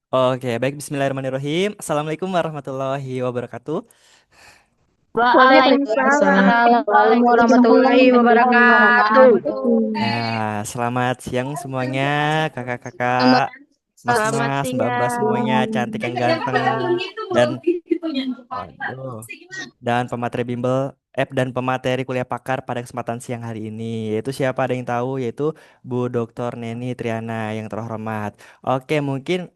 Oke, baik. Bismillahirrahmanirrahim. Assalamualaikum warahmatullahi wabarakatuh. Waalaikumsalam Waalaikumsalam warahmatullahi warahmatullahi wabarakatuh. wabarakatuh. Nah, selamat siang semuanya, kakak-kakak, Selamat Selamat mas-mas, mbak-mbak semuanya, siang. cantik yang ganteng, dan waduh, dan pemateri bimbel, dan pemateri kuliah pakar pada kesempatan siang hari ini, yaitu siapa ada yang tahu, yaitu Bu Dr. Neni Triana yang terhormat. Oke, mungkin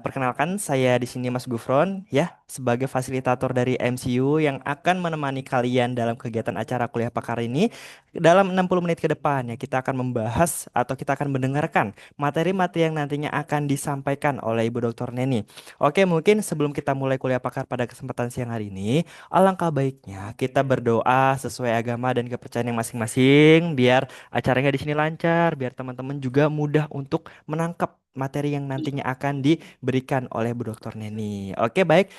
perkenalkan saya di sini Mas Gufron ya, sebagai fasilitator dari MCU yang akan menemani kalian dalam kegiatan acara kuliah pakar ini. Dalam 60 menit ke depan ya, kita akan membahas atau kita akan mendengarkan materi-materi yang nantinya akan disampaikan oleh Ibu Dr. Neni. Oke, mungkin sebelum kita mulai kuliah pakar pada kesempatan siang hari ini, alangkah baiknya kita berdoa sesuai agama dan kepercayaan yang masing-masing, biar acaranya di sini lancar, biar teman-teman juga mudah untuk menangkap materi yang nantinya akan diberikan oleh Bu Dr. Neni. Oke, baik.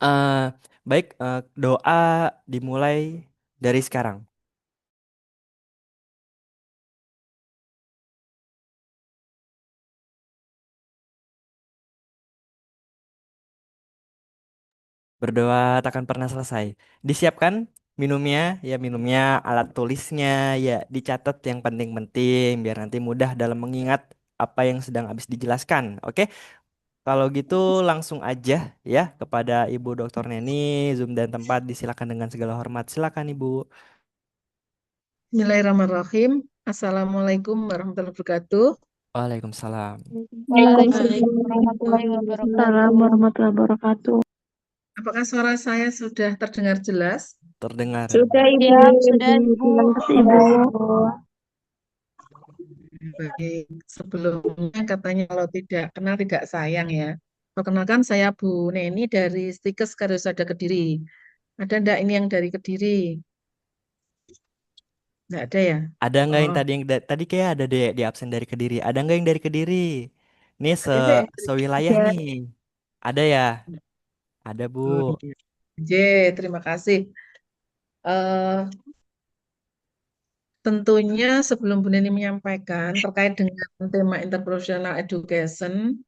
Eh, baik, doa dimulai dari sekarang. Berdoa takkan pernah selesai. Disiapkan minumnya, ya minumnya, alat tulisnya, ya dicatat yang penting-penting biar nanti mudah dalam mengingat apa yang sedang habis dijelaskan. Oke, kalau gitu langsung aja ya kepada Ibu Dr. Neni, Zoom dan tempat disilakan dengan segala hormat. Silakan Ibu. Bismillahirrahmanirrahim. Assalamualaikum warahmatullahi wabarakatuh. Waalaikumsalam. Waalaikumsalam warahmatullahi Waalaikumsalam wabarakatuh. warahmatullahi wabarakatuh. Apakah suara saya sudah terdengar jelas? Terdengar. Sudah Ibu, Siap, sudah Ibu. terima kasih Ibu. Baik, sebelumnya katanya kalau tidak kenal tidak sayang ya. Perkenalkan saya Bu Neni dari Stikes Kardusada Kediri. Ada enggak ini yang dari Kediri? Enggak ada ya? Ada nggak Oh, yang tadi kayak ada deh di absen dari Kediri. Ada nggak yang dari Kediri? Nih ada deh. sewilayah Ya, nih. Ada ya? Ada Bu. Oh, iya. J, terima kasih. Eh, Tentunya sebelum Bu Neni menyampaikan terkait dengan tema interprofessional education,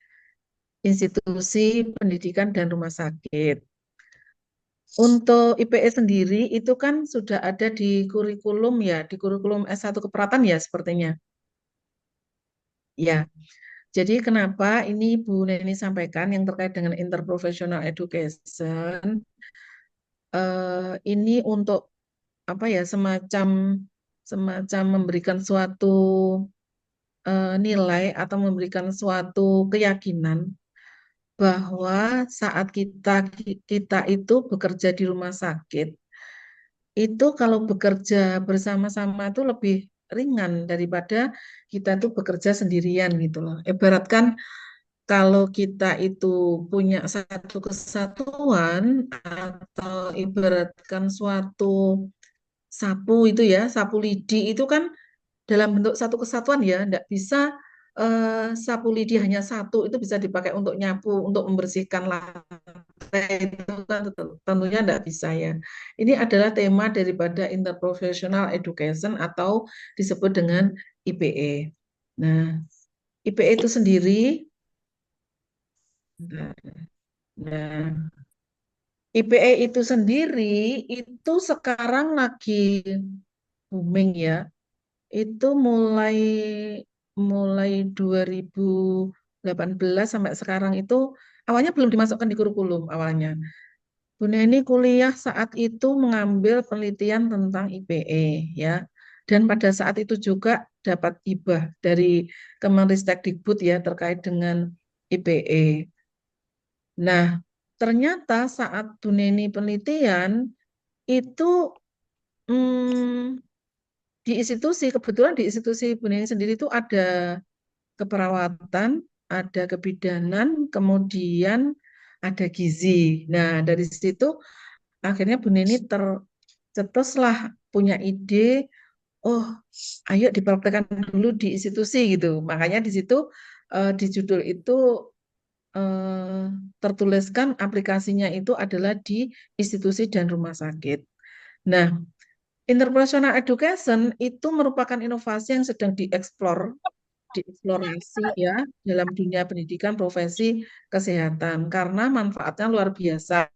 institusi pendidikan dan rumah sakit. Untuk IPE sendiri itu kan sudah ada di kurikulum ya, di kurikulum S1 keperawatan ya sepertinya. Ya, jadi kenapa ini Bu Neni sampaikan yang terkait dengan interprofessional education, ini untuk apa ya, semacam semacam memberikan suatu nilai atau memberikan suatu keyakinan bahwa saat kita itu bekerja di rumah sakit, itu kalau bekerja bersama-sama itu lebih ringan daripada kita itu bekerja sendirian gitu loh. Ibaratkan kalau kita itu punya satu kesatuan atau ibaratkan suatu sapu itu ya, sapu lidi itu kan dalam bentuk satu kesatuan ya, tidak bisa sapu lidi hanya satu itu bisa dipakai untuk nyapu, untuk membersihkan lantai itu kan tentunya tidak bisa ya. Ini adalah tema daripada interprofessional education atau disebut dengan IPE. Nah, IPE itu sendiri, nah, IPE itu sendiri itu sekarang lagi booming ya. Itu mulai mulai 2018 sampai sekarang itu awalnya belum dimasukkan di kurikulum awalnya. Bu Neni kuliah saat itu mengambil penelitian tentang IPE ya. Dan pada saat itu juga dapat hibah dari Kemenristekdikbud ya terkait dengan IPE. Nah, ternyata saat Bu Neni penelitian itu hmm, di institusi, kebetulan di institusi Bu Neni sendiri itu ada keperawatan, ada kebidanan, kemudian ada gizi. Nah, dari situ akhirnya Bu Neni tercetuslah punya ide, oh, ayo dipraktekkan dulu di institusi gitu. Makanya di situ di judul itu eh, tertuliskan aplikasinya itu adalah di institusi dan rumah sakit. Nah, interpersonal education itu merupakan inovasi yang sedang dieksplor dieksplorasi ya dalam dunia pendidikan profesi kesehatan karena manfaatnya luar biasa.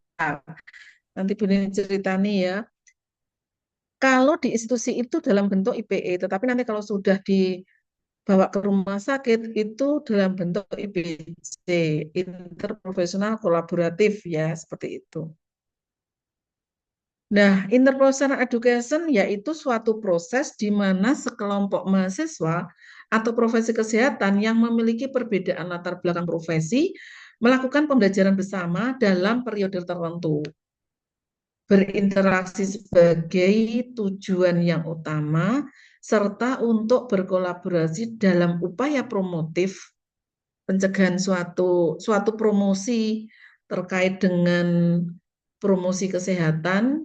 Nanti Bu Nini cerita nih ya. Kalau di institusi itu dalam bentuk IPE, tetapi nanti kalau sudah dibawa ke rumah sakit itu dalam bentuk IPC, interprofesional kolaboratif ya, seperti itu. Nah, interprofessional education yaitu suatu proses di mana sekelompok mahasiswa atau profesi kesehatan yang memiliki perbedaan latar belakang profesi melakukan pembelajaran bersama dalam periode tertentu. Berinteraksi sebagai tujuan yang utama, serta untuk berkolaborasi dalam upaya promotif pencegahan suatu promosi terkait dengan promosi kesehatan,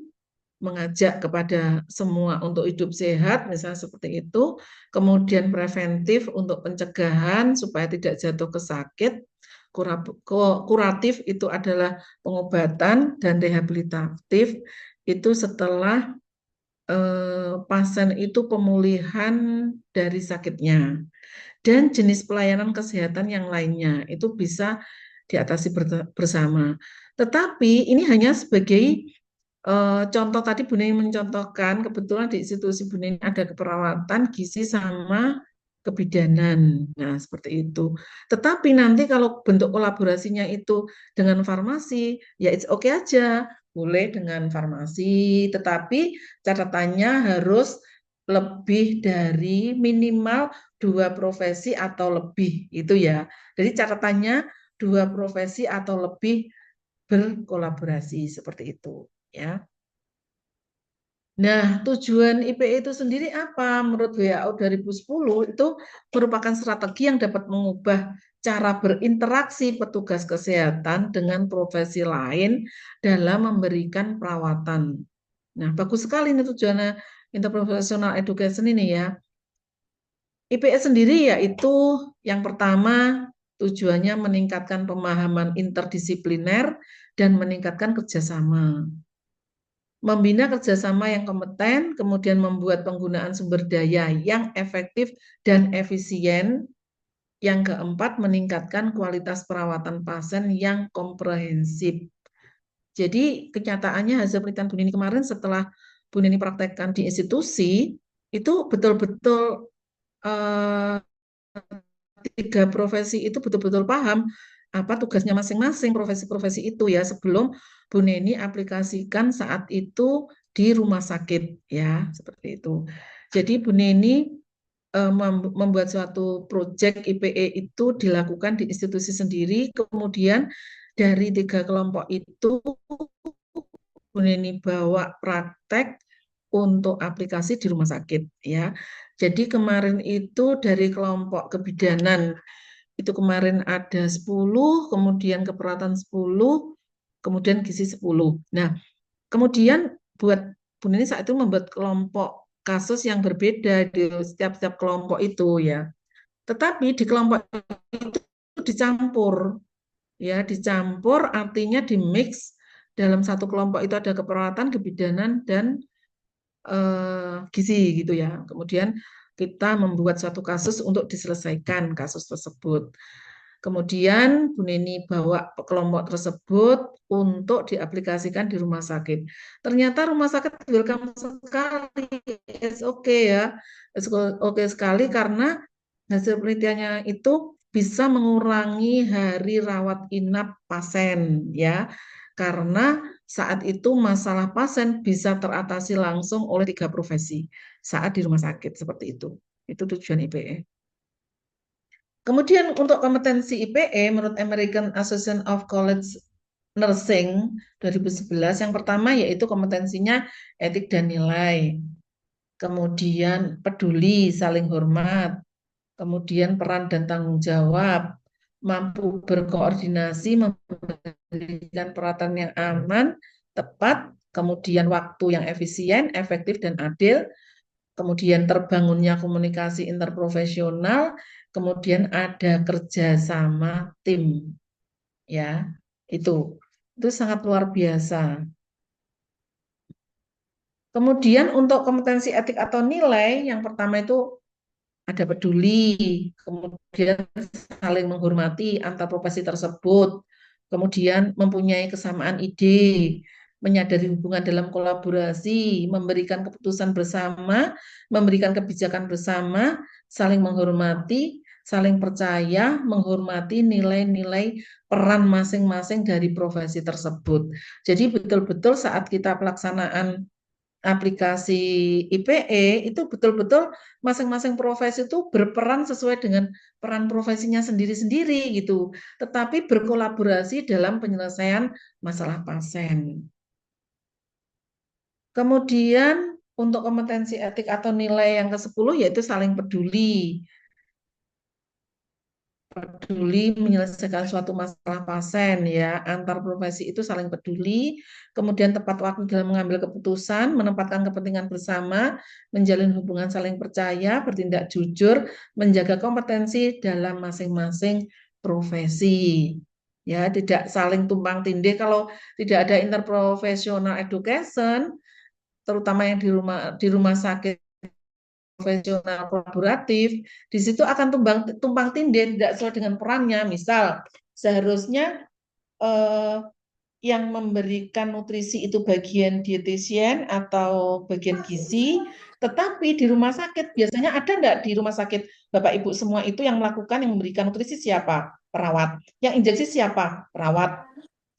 mengajak kepada semua untuk hidup sehat, misalnya seperti itu. Kemudian preventif untuk pencegahan supaya tidak jatuh ke sakit. Kuratif itu adalah pengobatan dan rehabilitatif itu setelah pasien itu pemulihan dari sakitnya. Dan jenis pelayanan kesehatan yang lainnya itu bisa diatasi bersama. Tetapi ini hanya sebagai contoh tadi Bu Neni mencontohkan, kebetulan di institusi Bu Neni ada keperawatan, gizi sama kebidanan. Nah, seperti itu. Tetapi nanti kalau bentuk kolaborasinya itu dengan farmasi, ya it's okay aja. Boleh dengan farmasi, tetapi catatannya harus lebih dari minimal 2 profesi atau lebih. Itu ya. Jadi catatannya 2 profesi atau lebih berkolaborasi seperti itu. Ya. Nah, tujuan IPE itu sendiri apa? Menurut WHO 2010 itu merupakan strategi yang dapat mengubah cara berinteraksi petugas kesehatan dengan profesi lain dalam memberikan perawatan. Nah, bagus sekali ini tujuannya interprofessional education ini ya. IPE sendiri yaitu yang pertama tujuannya meningkatkan pemahaman interdisipliner dan meningkatkan kerjasama. Membina kerjasama yang kompeten, kemudian membuat penggunaan sumber daya yang efektif dan efisien. Yang keempat, meningkatkan kualitas perawatan pasien yang komprehensif. Jadi kenyataannya hasil penelitian Bu Nini kemarin setelah Bu Nini praktekkan di institusi, itu betul-betul 3 profesi itu betul-betul paham apa tugasnya masing-masing profesi-profesi itu ya sebelum Bu Neni aplikasikan saat itu di rumah sakit ya seperti itu. Jadi Bu Neni membuat suatu proyek IPE itu dilakukan di institusi sendiri, kemudian dari 3 kelompok itu Bu Neni bawa praktek untuk aplikasi di rumah sakit ya. Jadi kemarin itu dari kelompok kebidanan itu kemarin ada 10, kemudian keperawatan 10, kemudian gizi 10. Nah, kemudian buat Bu Nini saat itu membuat kelompok kasus yang berbeda di setiap kelompok itu ya. Tetapi di kelompok itu dicampur ya, dicampur artinya di mix dalam satu kelompok itu ada keperawatan, kebidanan dan gizi gitu ya. Kemudian kita membuat suatu kasus untuk diselesaikan kasus tersebut. Kemudian Bu Nini bawa kelompok tersebut untuk diaplikasikan di rumah sakit. Ternyata rumah sakit welcome sekali, it's okay ya, it's okay sekali karena hasil penelitiannya itu bisa mengurangi hari rawat inap pasien ya, karena saat itu masalah pasien bisa teratasi langsung oleh 3 profesi saat di rumah sakit seperti itu. Itu tujuan IPE. Kemudian untuk kompetensi IPE menurut American Association of College Nursing 2011 yang pertama yaitu kompetensinya etik dan nilai. Kemudian peduli, saling hormat. Kemudian peran dan tanggung jawab, mampu berkoordinasi, memberikan perawatan yang aman, tepat, kemudian waktu yang efisien, efektif dan adil, kemudian terbangunnya komunikasi interprofesional, kemudian ada kerjasama tim, ya itu sangat luar biasa. Kemudian untuk kompetensi etik atau nilai, yang pertama itu ada peduli, kemudian saling menghormati antar profesi tersebut, kemudian mempunyai kesamaan ide, menyadari hubungan dalam kolaborasi, memberikan keputusan bersama, memberikan kebijakan bersama, saling menghormati, saling percaya, menghormati nilai-nilai peran masing-masing dari profesi tersebut. Jadi betul-betul saat kita pelaksanaan aplikasi IPE itu betul-betul masing-masing profesi itu berperan sesuai dengan peran profesinya sendiri-sendiri gitu, tetapi berkolaborasi dalam penyelesaian masalah pasien. Kemudian untuk kompetensi etik atau nilai yang ke-10 yaitu saling peduli. Peduli menyelesaikan suatu masalah pasien ya, antar profesi itu saling peduli, kemudian tepat waktu dalam mengambil keputusan, menempatkan kepentingan bersama, menjalin hubungan saling percaya, bertindak jujur, menjaga kompetensi dalam masing-masing profesi. Ya, tidak saling tumpang tindih. Kalau tidak ada interprofessional education, terutama yang di rumah sakit profesional kolaboratif, di situ akan tumpang tindih tidak sesuai dengan perannya. Misal, seharusnya eh, yang memberikan nutrisi itu bagian dietitian atau bagian gizi, tetapi di rumah sakit biasanya ada nggak di rumah sakit Bapak Ibu semua itu yang melakukan yang memberikan nutrisi siapa? Perawat. Yang injeksi siapa? Perawat.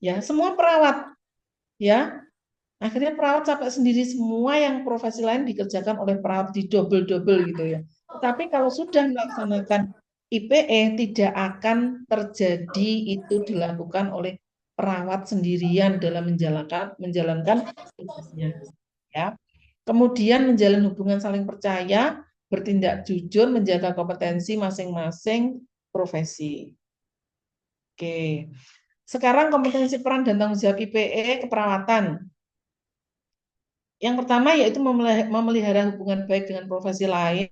Ya, semua perawat. Ya, akhirnya perawat sampai sendiri semua yang profesi lain dikerjakan oleh perawat di double-double gitu ya. Tetapi kalau sudah melaksanakan IPE tidak akan terjadi itu dilakukan oleh perawat sendirian dalam menjalankan tugasnya ya. Kemudian menjalin hubungan saling percaya, bertindak jujur, menjaga kompetensi masing-masing profesi. Oke. Sekarang kompetensi peran dan tanggung jawab IPE keperawatan. Yang pertama yaitu memelihara hubungan baik dengan profesi lain,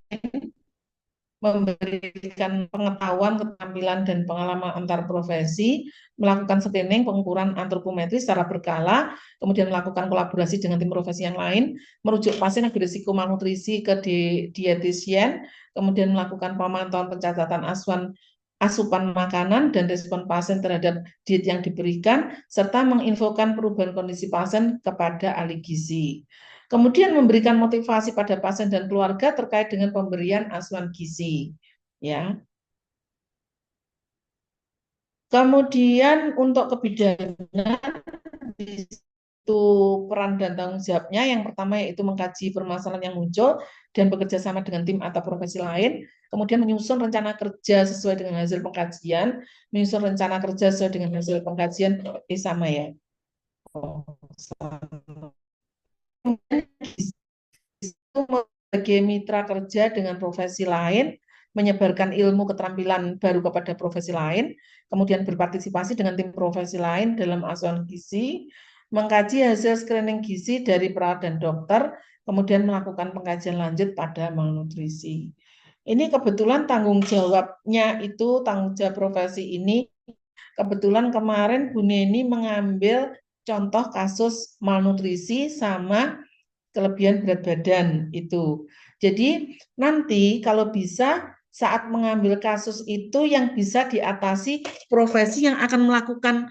memberikan pengetahuan, keterampilan, dan pengalaman antar profesi, melakukan screening, pengukuran antropometri secara berkala, kemudian melakukan kolaborasi dengan tim profesi yang lain, merujuk pasien yang berisiko malnutrisi ke dietitian, kemudian melakukan pemantauan pencatatan asupan makanan dan respon pasien terhadap diet yang diberikan, serta menginfokan perubahan kondisi pasien kepada ahli gizi. Kemudian memberikan motivasi pada pasien dan keluarga terkait dengan pemberian asuhan gizi. Ya. Kemudian untuk kebidanan itu peran dan tanggung jawabnya yang pertama yaitu mengkaji permasalahan yang muncul dan bekerja sama dengan tim atau profesi lain, kemudian menyusun rencana kerja sesuai dengan hasil pengkajian, menyusun rencana kerja sesuai dengan hasil pengkajian sama ya. Sebagai mitra kerja dengan profesi lain, menyebarkan ilmu keterampilan baru kepada profesi lain, kemudian berpartisipasi dengan tim profesi lain dalam asuhan gizi, mengkaji hasil screening gizi dari perawat dan dokter, kemudian melakukan pengkajian lanjut pada malnutrisi. Ini kebetulan tanggung jawabnya itu, tanggung jawab profesi ini, kebetulan kemarin Bu Neni mengambil contoh kasus malnutrisi sama kelebihan berat badan itu. Jadi nanti kalau bisa saat mengambil kasus itu yang bisa diatasi profesi yang akan melakukan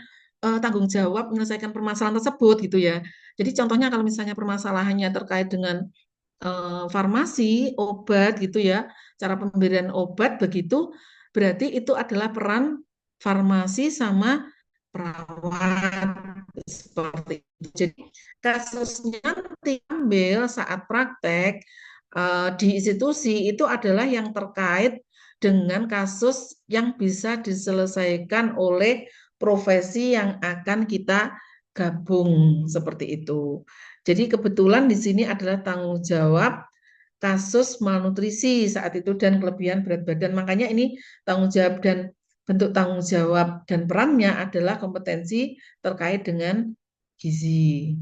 tanggung jawab menyelesaikan permasalahan tersebut gitu ya. Jadi contohnya kalau misalnya permasalahannya terkait dengan farmasi, obat gitu ya, cara pemberian obat begitu, berarti itu adalah peran farmasi sama perawat seperti itu. Jadi kasusnya diambil saat praktek di institusi itu adalah yang terkait dengan kasus yang bisa diselesaikan oleh profesi yang akan kita gabung seperti itu. Jadi kebetulan di sini adalah tanggung jawab kasus malnutrisi saat itu dan kelebihan berat badan. Makanya ini tanggung jawab dan bentuk tanggung jawab dan perannya adalah kompetensi terkait dengan gizi.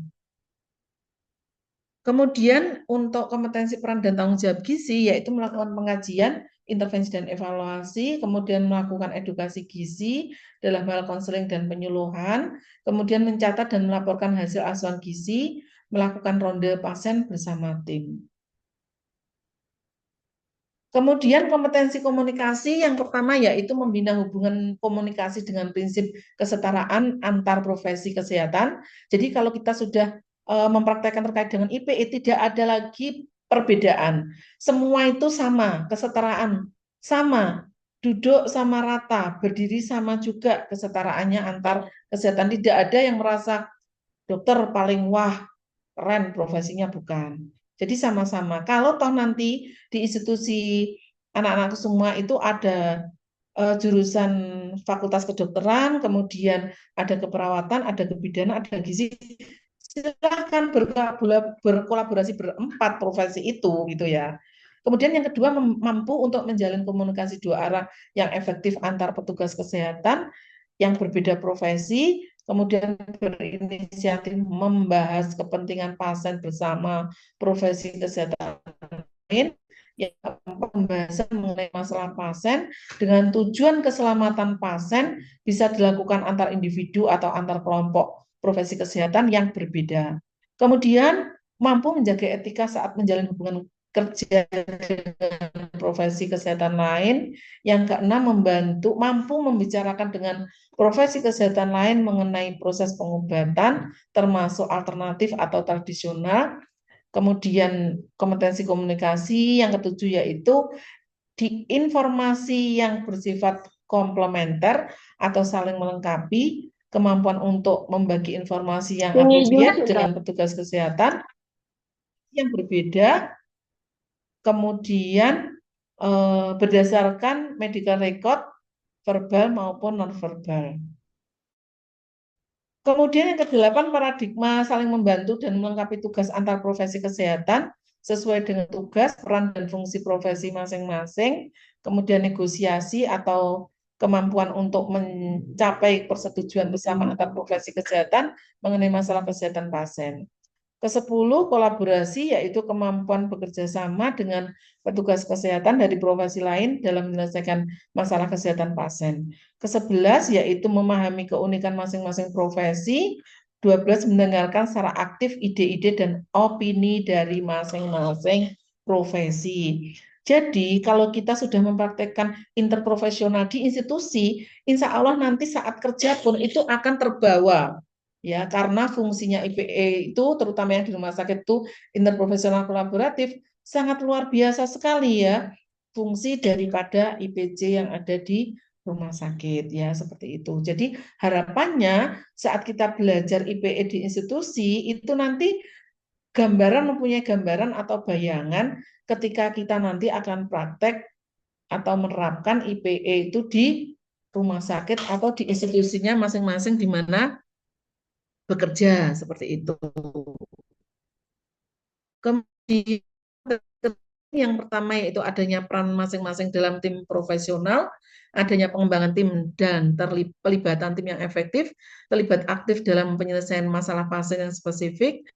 Kemudian untuk kompetensi peran dan tanggung jawab gizi yaitu melakukan pengajian, intervensi dan evaluasi, kemudian melakukan edukasi gizi dalam hal konseling dan penyuluhan, kemudian mencatat dan melaporkan hasil asuhan gizi, melakukan ronde pasien bersama tim. Kemudian kompetensi komunikasi yang pertama yaitu membina hubungan komunikasi dengan prinsip kesetaraan antar profesi kesehatan. Jadi kalau kita sudah mempraktekkan terkait dengan IPE tidak ada lagi perbedaan. Semua itu sama, kesetaraan sama, duduk sama rata, berdiri sama juga kesetaraannya antar kesehatan. Tidak ada yang merasa dokter paling wah, keren profesinya, bukan. Jadi sama-sama. Kalau toh nanti di institusi anak-anak semua itu ada jurusan fakultas kedokteran, kemudian ada keperawatan, ada kebidanan, ada gizi, silahkan berkolaborasi berempat profesi itu gitu ya. Kemudian yang kedua mampu untuk menjalin komunikasi dua arah yang efektif antar petugas kesehatan yang berbeda profesi, kemudian berinisiatif membahas kepentingan pasien bersama profesi kesehatan lain, yang keempat pembahasan mengenai masalah pasien dengan tujuan keselamatan pasien bisa dilakukan antar individu atau antar kelompok profesi kesehatan yang berbeda. Kemudian mampu menjaga etika saat menjalin hubungan kerja dengan profesi kesehatan lain. Yang keenam, mampu membicarakan dengan profesi kesehatan lain mengenai proses pengobatan, termasuk alternatif atau tradisional. Kemudian kompetensi komunikasi yang ketujuh yaitu di informasi yang bersifat komplementer atau saling melengkapi, kemampuan untuk membagi informasi yang appropriate dengan petugas kesehatan yang berbeda, kemudian berdasarkan medical record verbal maupun non-verbal. Kemudian yang kedelapan, paradigma saling membantu dan melengkapi tugas antar profesi kesehatan sesuai dengan tugas, peran, dan fungsi profesi masing-masing. Kemudian negosiasi atau kemampuan untuk mencapai persetujuan bersama antar profesi kesehatan mengenai masalah kesehatan pasien. Kesepuluh, kolaborasi, yaitu kemampuan bekerja sama dengan petugas kesehatan dari profesi lain dalam menyelesaikan masalah kesehatan pasien. Kesebelas, yaitu memahami keunikan masing-masing profesi. 12, mendengarkan secara aktif ide-ide dan opini dari masing-masing profesi. Jadi, kalau kita sudah mempraktekkan interprofesional di institusi, insya Allah nanti saat kerja pun itu akan terbawa. Ya, karena fungsinya IPE itu terutama yang di rumah sakit itu interprofesional kolaboratif sangat luar biasa sekali ya fungsi daripada IPJ yang ada di rumah sakit ya seperti itu. Jadi harapannya saat kita belajar IPE di institusi itu nanti mempunyai gambaran atau bayangan ketika kita nanti akan praktek atau menerapkan IPE itu di rumah sakit atau di institusinya masing-masing di mana bekerja seperti itu. Kemudian yang pertama yaitu adanya peran masing-masing dalam tim profesional, adanya pengembangan tim dan pelibatan tim yang efektif, terlibat aktif dalam penyelesaian masalah pasien yang spesifik,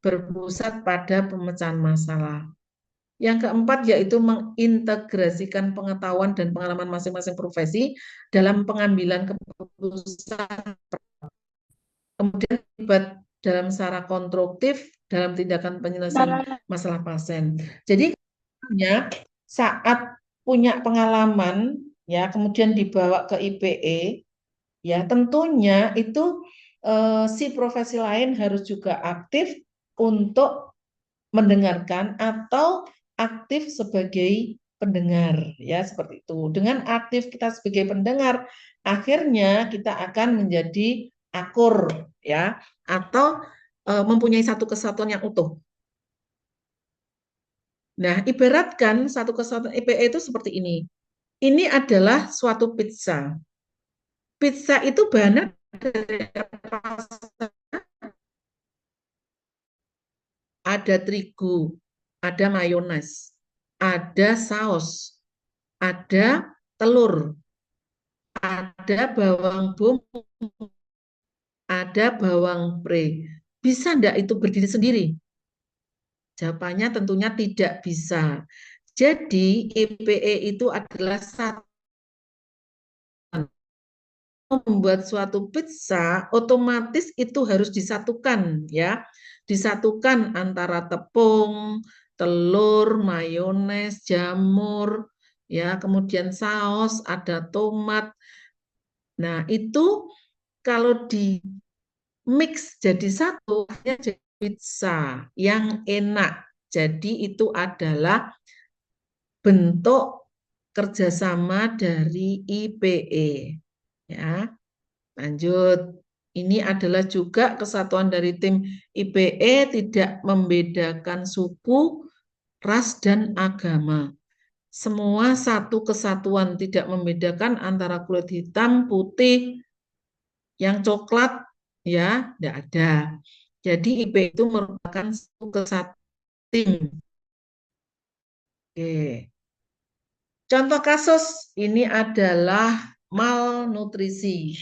berpusat pada pemecahan masalah. Yang keempat yaitu mengintegrasikan pengetahuan dan pengalaman masing-masing profesi dalam pengambilan keputusan, kemudian terlibat dalam secara konstruktif dalam tindakan penyelesaian masalah pasien. Jadi saat punya pengalaman ya kemudian dibawa ke IPE ya tentunya itu si profesi lain harus juga aktif untuk mendengarkan atau aktif sebagai pendengar ya seperti itu. Dengan aktif kita sebagai pendengar akhirnya kita akan menjadi akur ya atau mempunyai satu kesatuan yang utuh. Nah, ibaratkan satu kesatuan IPE itu seperti ini. Ini adalah suatu pizza. Pizza itu bahannya dari apa? Ada terigu, ada mayones, ada saus, ada telur, ada bawang bombay, ada bawang pre. Bisa enggak itu berdiri sendiri? Jawabannya tentunya tidak bisa. Jadi IPE itu adalah satu membuat suatu pizza, otomatis itu harus disatukan ya. Disatukan antara tepung, telur, mayones, jamur, ya, kemudian saus, ada tomat. Nah, itu kalau di mix jadi satu, akhirnya jadi pizza yang enak. Jadi itu adalah bentuk kerjasama dari IPE. Ya, lanjut. Ini adalah juga kesatuan dari tim IPE, tidak membedakan suku, ras, dan agama. Semua satu kesatuan, tidak membedakan antara kulit hitam, putih, yang coklat, ya, tidak ada. Jadi IPE itu merupakan satu kesatuan tim. Oke. Contoh kasus ini adalah malnutrisi.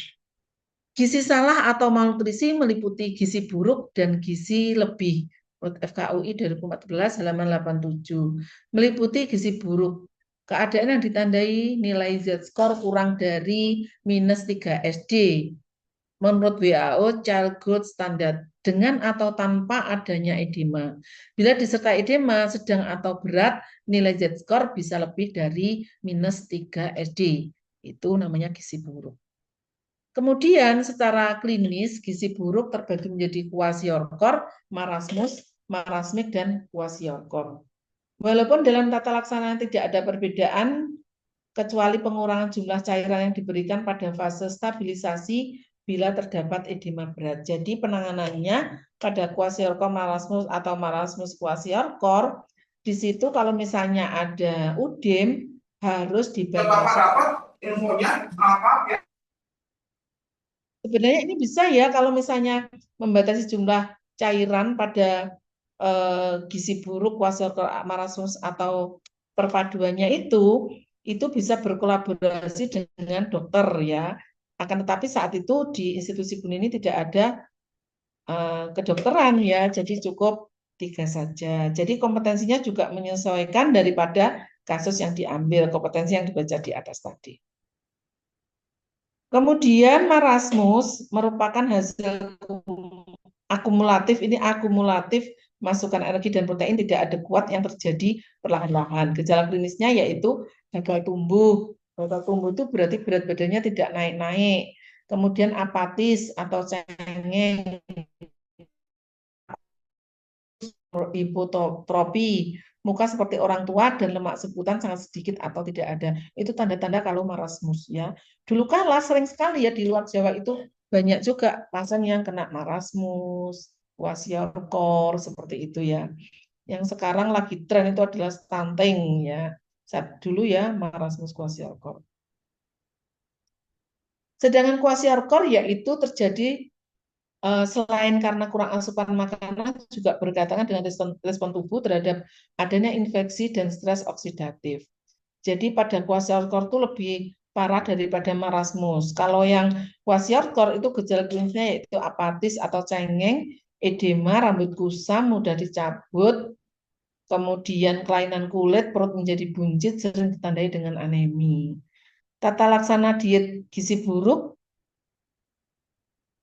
Gizi salah atau malnutrisi meliputi gizi buruk dan gizi lebih. Menurut FKUI 2014 halaman 87. Meliputi gizi buruk. Keadaan yang ditandai nilai Z-score kurang dari -3 SD. Menurut WHO, Child Growth Standard dengan atau tanpa adanya edema. Bila disertai edema sedang atau berat, nilai Z-score bisa lebih dari -3 SD. Itu namanya gizi buruk. Kemudian secara klinis, gizi buruk terbagi menjadi kwashiorkor, marasmus, marasmik, dan kwashiorkor. Walaupun dalam tata laksana tidak ada perbedaan, kecuali pengurangan jumlah cairan yang diberikan pada fase stabilisasi bila terdapat edema berat. Jadi penanganannya pada kwashiorkor marasmus atau marasmus kwashiorkor, di situ kalau misalnya ada udem harus dibatasi. Infonya apa ya? Sebenarnya ini bisa ya kalau misalnya membatasi jumlah cairan pada gizi buruk, kwashiorkor, marasmus atau perpaduannya itu bisa berkolaborasi dengan dokter ya. Akan tetapi saat itu di institusi BUN ini tidak ada kedokteran ya, jadi cukup 3 saja. Jadi kompetensinya juga menyesuaikan daripada kasus yang diambil, kompetensi yang dibaca di atas tadi. Kemudian marasmus merupakan hasil akumulatif, ini akumulatif masukan energi dan protein tidak ada kuat yang terjadi perlahan-lahan. Gejala klinisnya yaitu gagal tumbuh. Gagal tumbuh itu berarti berat badannya tidak naik-naik. Kemudian apatis atau cengeng, hipotropi, muka seperti orang tua dan lemak sebutan sangat sedikit atau tidak ada. Itu tanda-tanda kalau marasmus ya. Dulu kala sering sekali ya di luar Jawa itu banyak juga pasien yang kena marasmus, kwashiorkor seperti itu ya. Yang sekarang lagi tren itu adalah stunting ya. Saat dulu ya marasmus kwashiorkor. Sedangkan kwashiorkor yaitu terjadi selain karena kurang asupan makanan juga berkaitan dengan respon tubuh terhadap adanya infeksi dan stres oksidatif. Jadi pada kwashiorkor itu lebih parah daripada marasmus. Kalau yang kwashiorkor itu gejala klinisnya yaitu apatis atau cengeng, edema, rambut kusam, mudah dicabut, kemudian kelainan kulit, perut menjadi buncit, sering ditandai dengan anemi. Tata laksana diet gizi buruk.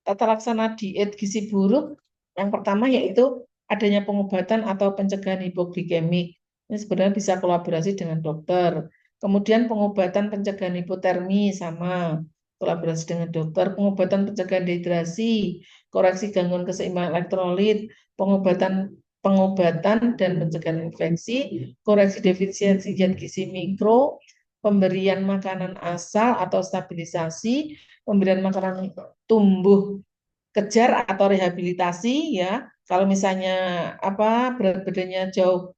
Tata laksana diet gizi buruk yang pertama yaitu adanya pengobatan atau pencegahan hipoglikemik. Ini sebenarnya bisa kolaborasi dengan dokter. Kemudian pengobatan pencegahan hipotermi sama kolaborasi dengan dokter. Pengobatan pencegahan dehidrasi, koreksi gangguan keseimbangan elektrolit, pengobatan dan pencegahan infeksi, koreksi defisiensi zat gizi mikro, pemberian makanan asal atau stabilisasi, pemberian makanan tumbuh kejar atau rehabilitasi ya. Kalau misalnya berat badannya jauh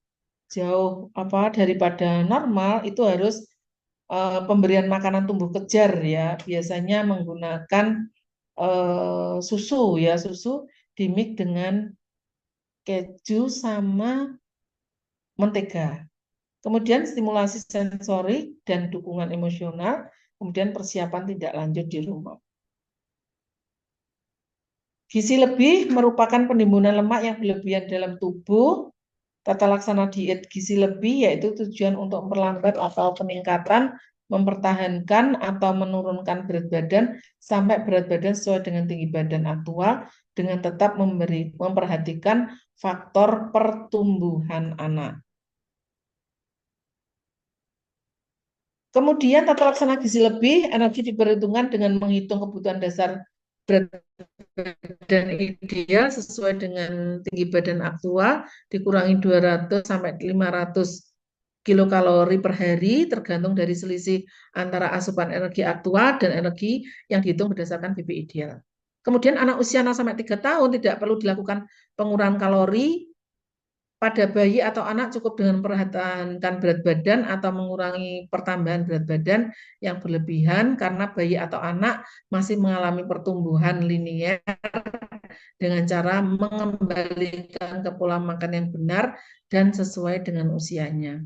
daripada normal itu harus pemberian makanan tumbuh kejar ya. Biasanya menggunakan susu ya, susu dimix dengan keju sama mentega. Kemudian stimulasi sensori dan dukungan emosional, kemudian persiapan tindak lanjut di rumah. Gizi lebih merupakan penimbunan lemak yang berlebihan dalam tubuh. Tata laksana diet gizi lebih yaitu tujuan untuk memperlambat atau peningkatan, mempertahankan atau menurunkan berat badan sampai berat badan sesuai dengan tinggi badan aktual dengan tetap memperhatikan faktor pertumbuhan anak. Kemudian tata laksana gizi lebih, energi diperhitungkan dengan menghitung kebutuhan dasar berat badan ideal sesuai dengan tinggi badan aktual, dikurangi 200 sampai 500 kilokalori per hari, tergantung dari selisih antara asupan energi aktual dan energi yang dihitung berdasarkan BP ideal. Kemudian anak usia 0 sampai 3 tahun tidak perlu dilakukan pengurangan kalori. Pada bayi atau anak cukup dengan memperhatikan berat badan atau mengurangi pertambahan berat badan yang berlebihan karena bayi atau anak masih mengalami pertumbuhan linier dengan cara mengembalikan ke pola makan yang benar dan sesuai dengan usianya.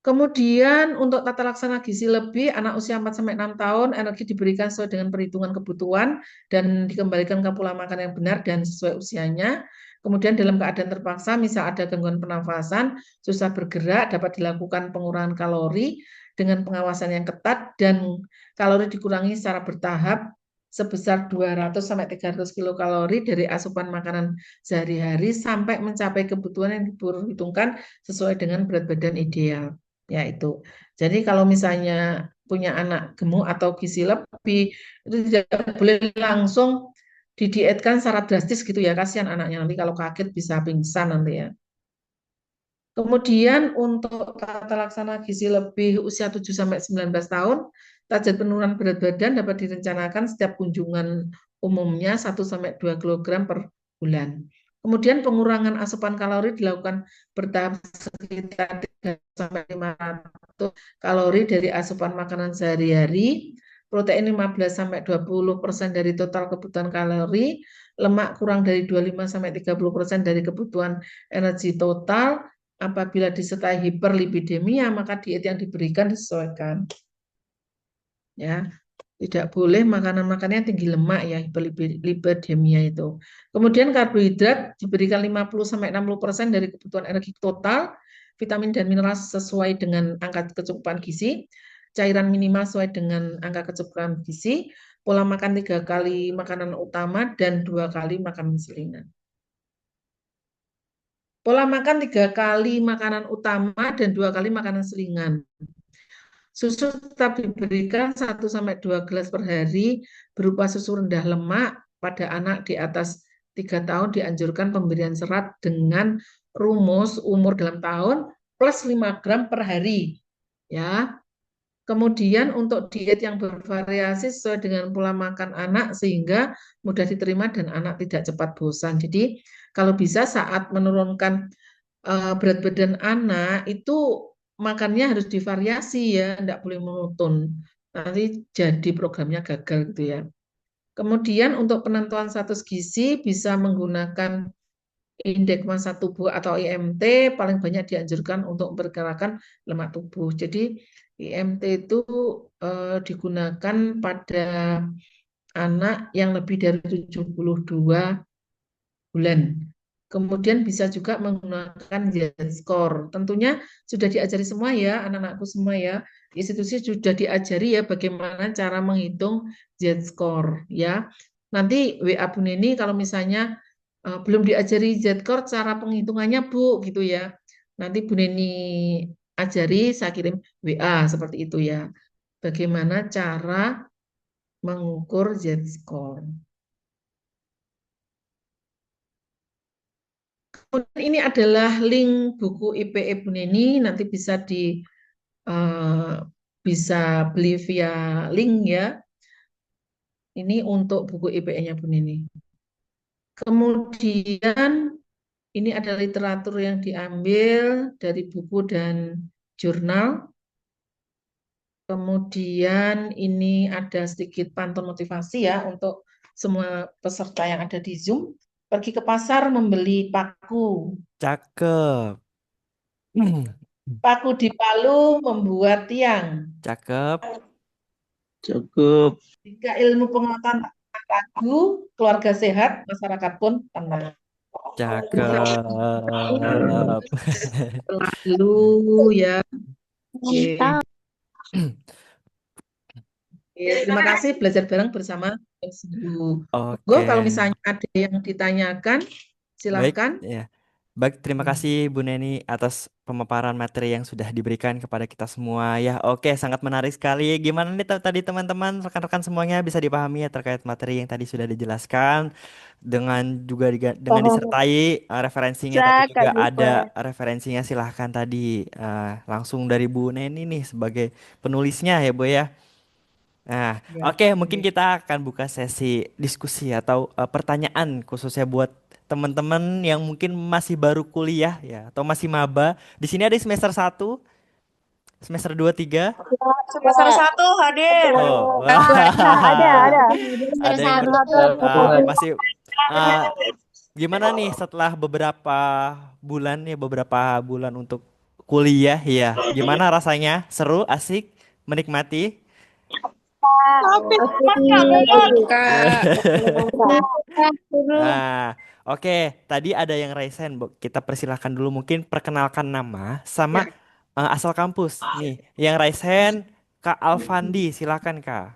Kemudian untuk tata laksana gizi lebih, anak usia 4-6 tahun, energi diberikan sesuai dengan perhitungan kebutuhan dan dikembalikan ke pola makan yang benar dan sesuai usianya. Kemudian dalam keadaan terpaksa, misal ada gangguan pernafasan, susah bergerak, dapat dilakukan pengurangan kalori dengan pengawasan yang ketat dan kalori dikurangi secara bertahap sebesar 200-300 kilokalori dari asupan makanan sehari-hari sampai mencapai kebutuhan yang diperhitungkan sesuai dengan berat badan ideal. Ya itu. Jadi kalau misalnya punya anak gemuk atau gizi lebih, itu tidak boleh langsung didietkan secara drastis gitu ya. Kasihan anaknya nanti kalau kaget bisa pingsan nanti ya. Kemudian untuk tata laksana gizi lebih usia 7-19 tahun, target penurunan berat badan dapat direncanakan setiap kunjungan umumnya 1-2 kilogram per bulan. Kemudian pengurangan asupan kalori dilakukan bertahap sekitar 300-500 kalori dari asupan makanan sehari-hari, protein 15-20% dari total kebutuhan kalori, lemak kurang dari 25-30% dari kebutuhan energi total. Apabila disertai hiperlipidemia, maka diet yang diberikan disesuaikan. Ya, tidak boleh makanan-makanan yang tinggi lemak ya, hiperlipidemia itu. Kemudian karbohidrat diberikan 50-60% dari kebutuhan energi total, vitamin dan mineral sesuai dengan angka kecukupan gizi, cairan minimal sesuai dengan angka kecukupan gizi, pola makan 3 kali makanan utama dan 2 kali makanan selingan. Pola makan 3 kali makanan utama dan 2 kali makanan selingan. Susu tetap diberikan 1-2 gelas per hari berupa susu rendah lemak pada anak di atas 3 tahun dianjurkan pemberian serat dengan rumus umur dalam tahun plus 5 gram per hari. Ya. Kemudian untuk diet yang bervariasi sesuai dengan pola makan anak sehingga mudah diterima dan anak tidak cepat bosan. Jadi kalau bisa saat menurunkan berat badan anak itu makannya harus divariasi ya, tidak boleh monoton. Nanti jadi programnya gagal gitu ya. Kemudian untuk penentuan status gizi bisa menggunakan indeks massa tubuh atau IMT, paling banyak dianjurkan untuk memperkirakan lemak tubuh. Jadi IMT itu digunakan pada anak yang lebih dari 72 bulan. Kemudian bisa juga menggunakan Z-score. Tentunya sudah diajari semua ya, anak-anakku semua ya. Institusi sudah diajari ya bagaimana cara menghitung Z-score ya. Nanti WA Bu Neni kalau misalnya belum diajari Z-score cara penghitungannya Bu gitu ya. Nanti Bu Neni ajari, saya kirim WA seperti itu ya. Bagaimana cara mengukur Z-score. Ini adalah link buku IPE Bu Neni, nanti eh, bisa beli via link ya. Ini untuk buku IPE-nya Bu Neni. Kemudian ini ada literatur yang diambil dari buku dan jurnal. Kemudian ini ada sedikit pantun motivasi ya untuk semua peserta yang ada di Zoom. Pergi ke pasar membeli paku. Cakep. Paku di Palu membuat tiang. Cakep. Cukup. Jika ilmu pengetahuan tak ragu, keluarga sehat, masyarakat pun tenang. Cakep. Lalu ya. Oke. Mantap. Terima kasih belajar bareng bersama Ibu. Monggo Oke. kalau misalnya ada yang ditanyakan, Baik, silahkan. ya. Baik, terima Ya. kasih Bu Neni atas pemaparan materi yang sudah diberikan kepada kita semua ya. Oke, sangat menarik sekali. Gimana nih tadi teman-teman, rekan-rekan semuanya bisa dipahami ya terkait materi yang tadi sudah dijelaskan dengan juga dengan Oh, disertai referensinya tadi bisa juga Kak ada Giva. referensinya silahkan tadi langsung dari Bu Neni nih sebagai penulisnya ya Bu ya. Nah, Ya. oke, mungkin kita akan buka sesi diskusi atau pertanyaan khususnya buat teman-teman yang mungkin masih baru kuliah ya atau masih maba. Di sini ada semester 1, semester 2, 3. Semester 1 hadir. Oh, Ah, ada. ada yang Semester 1 masih uh, gimana nih setelah beberapa bulan untuk kuliah ya. Gimana rasanya? Seru, asik, menikmati? Ah, oke. Tadi ada yang raisen, Bu. Kita persilahkan dulu mungkin perkenalkan nama sama Ya. asal kampus. Nih, yang raisen Kak Alfandi, silakan Kak.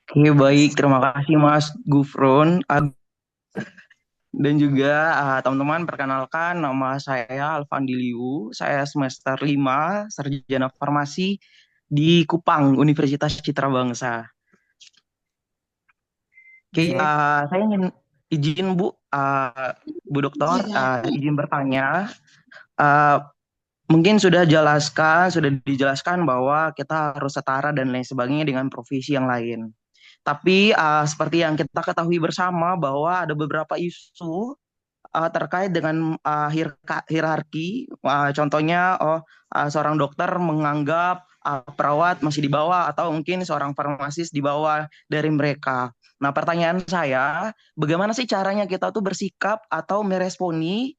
Oke, baik. Terima kasih Mas Gufron. Dan juga teman-teman, perkenalkan nama saya Alfandi Liu. Saya semester 5, Sarjana Farmasi di Kupang, Universitas Citra Bangsa. Oke, Oke. saya ingin izin Bu Dokter, izin bertanya. Eh, Mungkin sudah dijelaskan bahwa kita harus setara dan lain sebagainya dengan profesi yang lain. Tapi seperti yang kita ketahui bersama bahwa ada beberapa isu terkait dengan hierarki. Contohnya, seorang dokter menganggap perawat masih di bawah atau mungkin seorang farmasis di bawah dari mereka. Nah, pertanyaan saya, bagaimana sih caranya kita tuh bersikap atau meresponi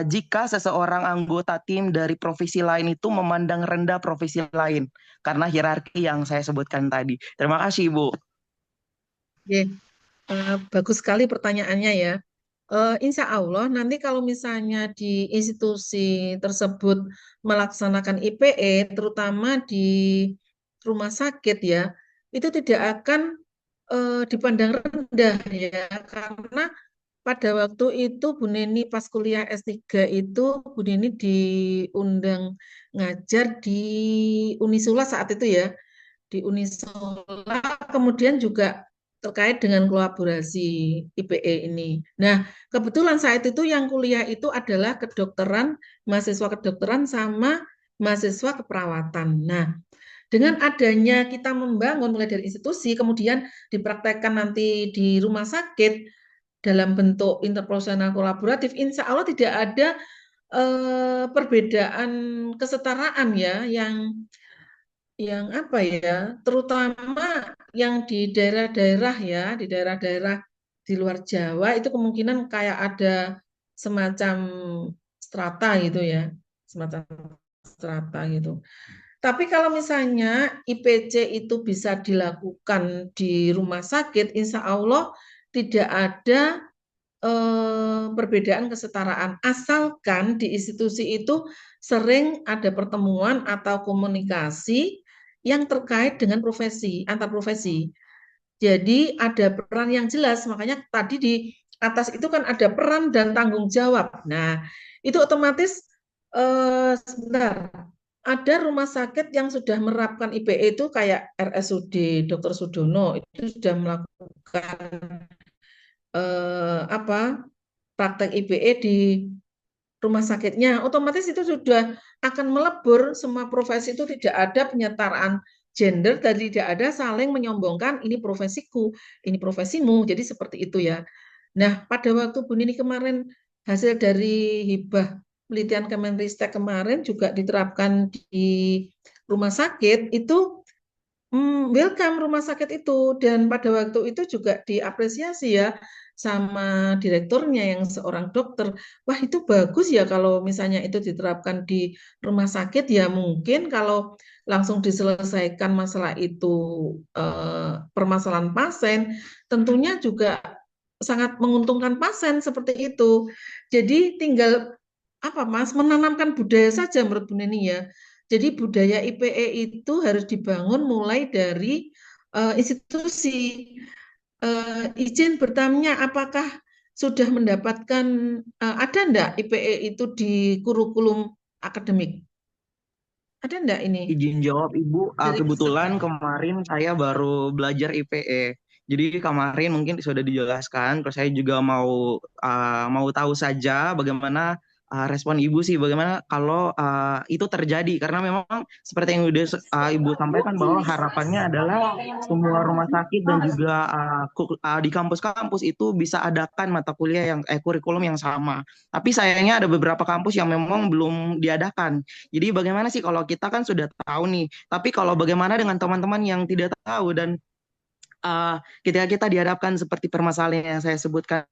jika seseorang anggota tim dari profesi lain itu memandang rendah profesi lain karena hierarki yang saya sebutkan tadi. Terima kasih, Bu. Oke. Bagus sekali pertanyaannya ya. Insya Allah nanti kalau misalnya di institusi tersebut melaksanakan IPE, terutama di rumah sakit ya, itu tidak akan dipandang rendah ya, karena pada waktu itu Bu Neni pas kuliah S3 itu Bu Neni diundang ngajar di Unisula saat itu ya, di Unisula, kemudian juga terkait dengan kolaborasi IPE ini. Nah, kebetulan saat itu yang kuliah itu adalah kedokteran, mahasiswa kedokteran sama mahasiswa keperawatan. Nah, dengan adanya kita membangun mulai dari institusi, kemudian dipraktekkan nanti di rumah sakit dalam bentuk interprofesional kolaboratif, insya Allah tidak ada perbedaan kesetaraan ya yang apa ya, terutama yang di daerah-daerah ya, di daerah-daerah di luar Jawa itu kemungkinan kayak ada semacam strata gitu ya, semacam strata gitu. Tapi kalau misalnya IPC itu bisa dilakukan di rumah sakit, insya Allah tidak ada perbedaan kesetaraan, asalkan di institusi itu sering ada pertemuan atau komunikasi yang terkait dengan profesi, antar profesi. Jadi ada peran yang jelas, makanya tadi di atas itu kan ada peran dan tanggung jawab. Nah, itu otomatis sebentar, ada rumah sakit yang sudah menerapkan IPE itu kayak RSUD Dr. Sudono itu sudah melakukan apa praktek IPE di rumah sakitnya, otomatis itu sudah akan melebur semua profesi itu tidak ada penyetaraan gender dan tidak ada saling menyombongkan ini profesiku, ini profesimu. Jadi seperti itu ya. Nah, pada waktu Bu Nini kemarin hasil dari hibah penelitian Kemenristek kemarin juga diterapkan di rumah sakit itu welcome rumah sakit itu dan pada waktu itu juga diapresiasi ya sama direkturnya yang seorang dokter. Wah, itu bagus ya kalau misalnya itu diterapkan di rumah sakit ya mungkin kalau langsung diselesaikan masalah itu permasalahan pasien tentunya juga sangat menguntungkan pasien seperti itu. Jadi tinggal apa Mas menanamkan budaya saja menurut Bu Neni ya Jadi budaya IPE itu harus dibangun mulai dari institusi. Izin bertanya, apakah sudah mendapatkan ada enggak IPE itu di kurikulum akademik? Ada enggak ini Izin jawab Ibu, dari kebetulan kemarin saya baru belajar IPE. Jadi kemarin mungkin sudah dijelaskan, terus saya juga mau tahu saja bagaimana respon Ibu sih, bagaimana kalau itu terjadi, karena memang seperti yang udah Ibu sampaikan bahwa harapannya adalah semua rumah sakit dan juga di kampus-kampus itu bisa adakan mata kuliah yang kurikulum yang sama. Tapi sayangnya ada beberapa kampus yang memang belum diadakan. Jadi bagaimana sih kalau kita kan sudah tahu nih, tapi kalau bagaimana dengan teman-teman yang tidak tahu dan ketika kita dihadapkan seperti permasalahan yang saya sebutkan.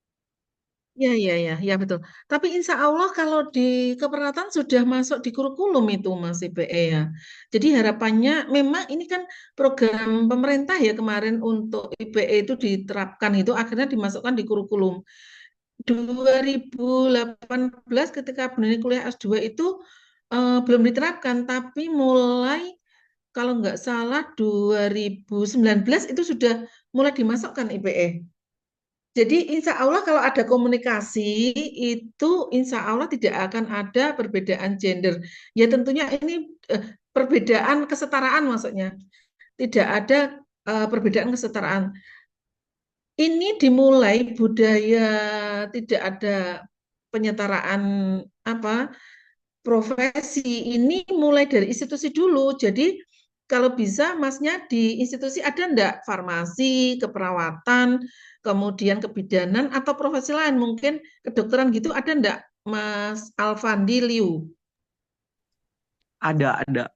Ya, ya, ya, ya betul. Tapi insya Allah kalau di keperawatan sudah masuk di kurikulum itu Mas IPE ya. Jadi harapannya memang ini kan program pemerintah ya kemarin untuk IPE itu diterapkan itu akhirnya dimasukkan di kurikulum. 2018 ketika Bunda kuliah S2 itu belum diterapkan, tapi mulai kalau nggak salah 2019 itu sudah mulai dimasukkan IPE. Jadi insya Allah kalau ada komunikasi itu insya Allah tidak akan ada perbedaan gender. Ya tentunya ini perbedaan kesetaraan maksudnya. Tidak ada perbedaan kesetaraan. Ini dimulai budaya tidak ada penyetaraan apa profesi ini mulai dari institusi dulu. Jadi kalau bisa masnya di institusi ada enggak farmasi, keperawatan, kemudian kebidanan atau profesi lain mungkin kedokteran gitu ada enggak Mas Alfandi Liu? Ada.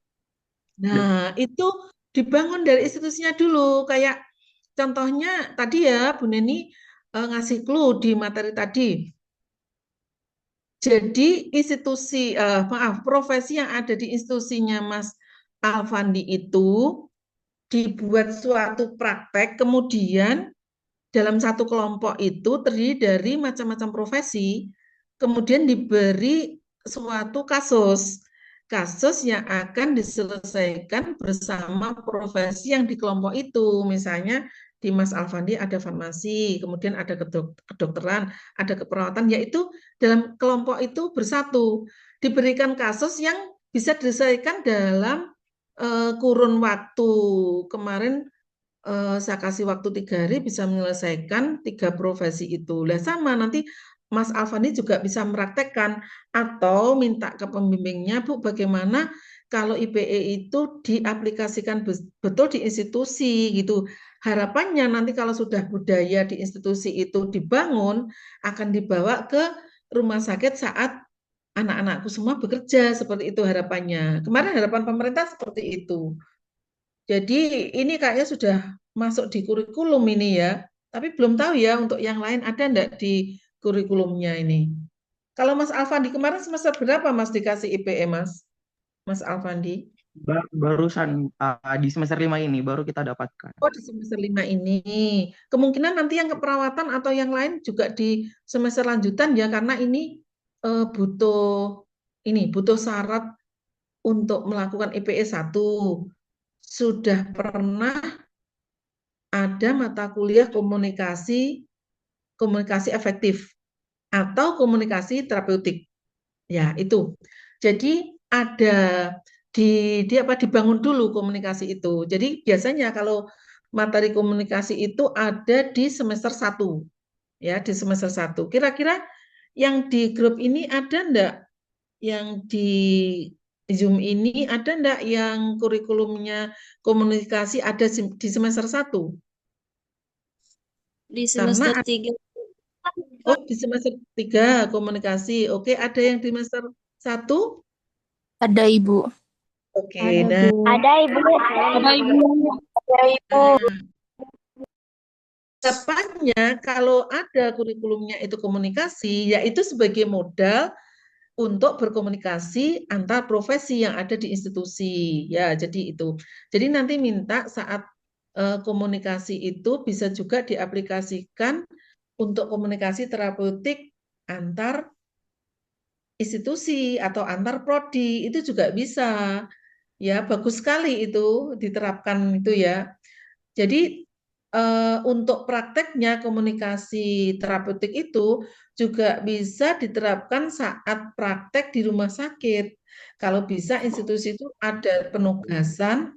Nah, itu dibangun dari institusinya dulu. Kayak contohnya tadi ya Bu Neni ngasih clue di materi tadi. Jadi profesi yang ada di institusinya Mas Alfandi itu dibuat suatu praktek, kemudian dalam satu kelompok itu terdiri dari macam-macam profesi, kemudian diberi suatu kasus yang akan diselesaikan bersama profesi yang di kelompok itu. Misalnya di Mas Alfandi ada farmasi, kemudian ada kedokteran, ada keperawatan, yaitu dalam kelompok itu bersatu. Diberikan kasus yang bisa diselesaikan dalam kurun waktu. Kemarin saya kasih waktu 3 hari bisa menyelesaikan 3 profesi itu. Lah sama nanti Mas Alfani juga bisa meraktekkan atau minta ke pembimbingnya, Bu, bagaimana kalau IPE itu diaplikasikan betul di institusi gitu. Harapannya nanti kalau sudah budaya di institusi itu dibangun, akan dibawa ke rumah sakit saat anak-anakku semua bekerja, seperti itu harapannya. Kemarin harapan pemerintah seperti itu. Jadi ini kayaknya sudah masuk di kurikulum ini ya. Tapi belum tahu ya untuk yang lain ada enggak di kurikulumnya ini. Kalau Mas Alfandi kemarin semester berapa Mas dikasih IPE Mas? Mas Alfandi? Barusan di semester 5 ini baru kita dapatkan. Oh di semester 5 ini. Kemungkinan nanti yang keperawatan atau yang lain juga di semester lanjutan ya karena ini butuh syarat untuk melakukan IPE 1. Sudah pernah ada mata kuliah komunikasi efektif atau komunikasi terapeutik. Ya, itu. Jadi ada dibangun dulu komunikasi itu. Jadi biasanya kalau materi komunikasi itu ada di semester 1. Ya, di semester 1. Kira-kira yang di grup ini ada enggak yang di Zoom ini ada enggak yang kurikulumnya komunikasi ada di semester 1? Di Karena semester 3. di semester 3 komunikasi. Oke, ada yang di semester 1? Ada Ibu. Oke, nah Ada Ibu. Ada Ibu. Ada Ibu. harapannya kalau ada kurikulumnya itu komunikasi, yaitu sebagai modal untuk berkomunikasi antar profesi yang ada di institusi. Ya, jadi itu. Jadi nanti minta saat komunikasi itu bisa juga diaplikasikan untuk komunikasi terapeutik antar institusi atau antar prodi itu juga bisa. Ya, bagus sekali itu diterapkan itu ya. Jadi untuk prakteknya komunikasi terapeutik itu juga bisa diterapkan saat praktek di rumah sakit. Kalau bisa institusi itu ada penugasan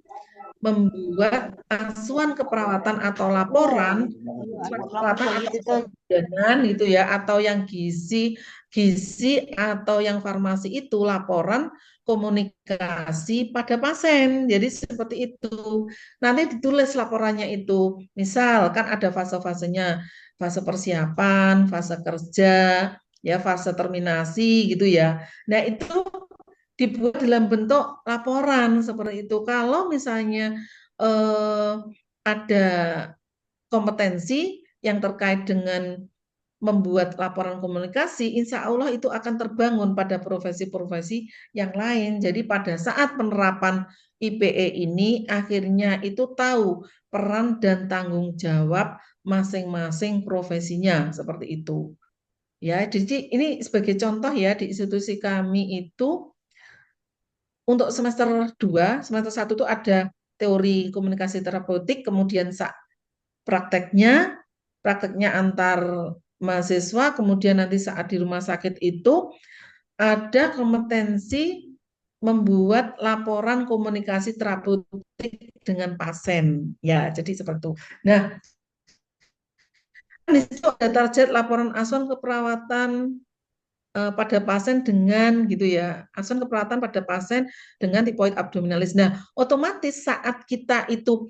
membuat asuhan keperawatan atau laporan asuhan keperawatan atau kebidanan gitu ya, atau yang gizi atau yang farmasi itu laporan komunikasi pada pasien. Jadi seperti itu. Nanti ditulis laporannya itu. Misal kan ada fase-fasenya, fase persiapan, fase kerja, ya fase terminasi gitu ya. Nah, itu dibuat dalam bentuk laporan seperti itu. Kalau misalnya eh, ada kompetensi yang terkait dengan membuat laporan komunikasi, insya Allah itu akan terbangun pada profesi-profesi yang lain. Jadi pada saat penerapan IPE ini akhirnya itu tahu peran dan tanggung jawab masing-masing profesinya seperti itu. Ya, jadi ini sebagai contoh ya di institusi kami itu untuk semester 2, semester 1 itu ada teori komunikasi terapeutik, kemudian prakteknya, prakteknya antar mahasiswa, kemudian nanti saat di rumah sakit itu ada kompetensi membuat laporan komunikasi terapeutik dengan pasien. Ya, jadi seperti itu. Nah, di situ ada target laporan asuhan keperawatan pada pasien dengan gitu ya, asuhan keperawatan pada pasien dengan tipoid abdominalis. Nah, otomatis saat kita itu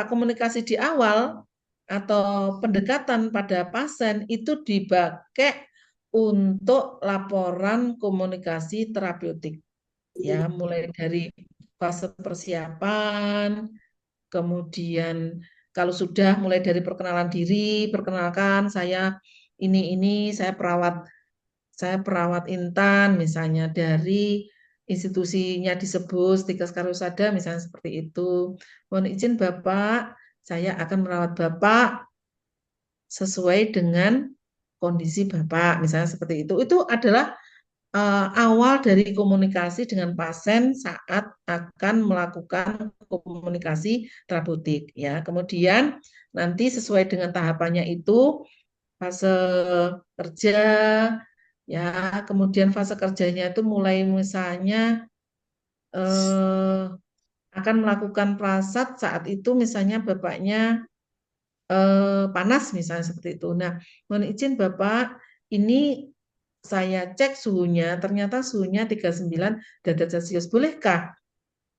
komunikasi di awal atau pendekatan pada pasien itu dipakai untuk laporan komunikasi terapeutik. Ya, mulai dari fase persiapan, kemudian kalau sudah mulai dari perkenalan diri, perkenalkan saya perawat Intan misalnya dari institusinya disebut Stikes Karusada misalnya seperti itu. Mohon izin Bapak, saya akan merawat Bapak sesuai dengan kondisi Bapak misalnya seperti itu. Itu adalah awal dari komunikasi dengan pasien saat akan melakukan komunikasi terapeutik ya. Kemudian nanti sesuai dengan tahapannya itu fase kerja ya, kemudian fase kerjanya itu mulai misalnya eh, akan melakukan prasat saat itu misalnya bapaknya panas misalnya seperti itu. Nah, mohon izin Bapak, ini saya cek suhunya, ternyata suhunya 39 derajat Celcius. Bolehkah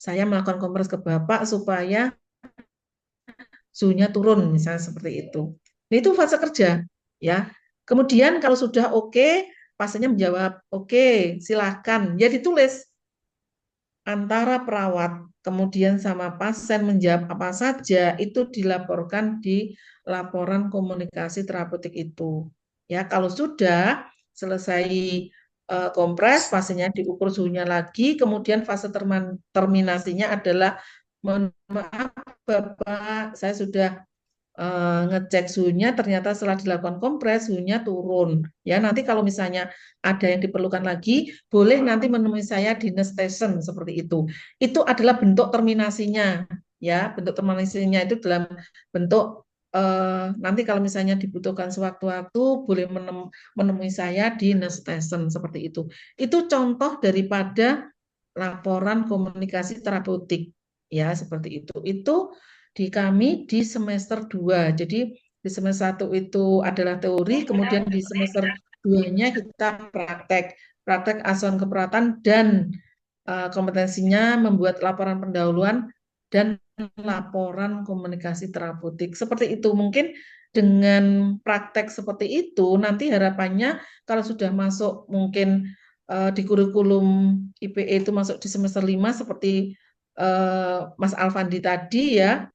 saya melakukan kompres ke Bapak supaya suhunya turun, misalnya seperti itu. Nah, itu fase kerja, ya. Kemudian kalau sudah oke, pasiennya menjawab, oke, silahkan. Ya ditulis antara perawat, kemudian sama pasien menjawab apa saja, itu dilaporkan di laporan komunikasi terapeutik itu. Ya, kalau sudah selesai kompres, pasiennya diukur suhunya lagi, kemudian fase terminasinya adalah, mohon maaf Bapak, saya sudah ngecek suhunya, ternyata setelah dilakukan kompres suhunya turun. Ya, nanti kalau misalnya ada yang diperlukan lagi, boleh nanti menemui saya di nurse station seperti itu. Itu adalah bentuk terminasinya, ya, bentuk terminasinya itu dalam bentuk nanti kalau misalnya dibutuhkan sewaktu-waktu boleh menemui saya di nurse station seperti itu. Itu contoh daripada laporan komunikasi terapeutik, ya, seperti itu. Itu di kami di semester 2. Jadi di semester 1 itu adalah teori, kemudian di semester 2-nya kita praktek. Praktek asuhan keperawatan dan kompetensinya membuat laporan pendahuluan dan laporan komunikasi terapeutik. Seperti itu. Mungkin dengan praktek seperti itu, nanti harapannya kalau sudah masuk mungkin di kurikulum IPE itu masuk di semester 5 seperti Mas Alfandi tadi ya,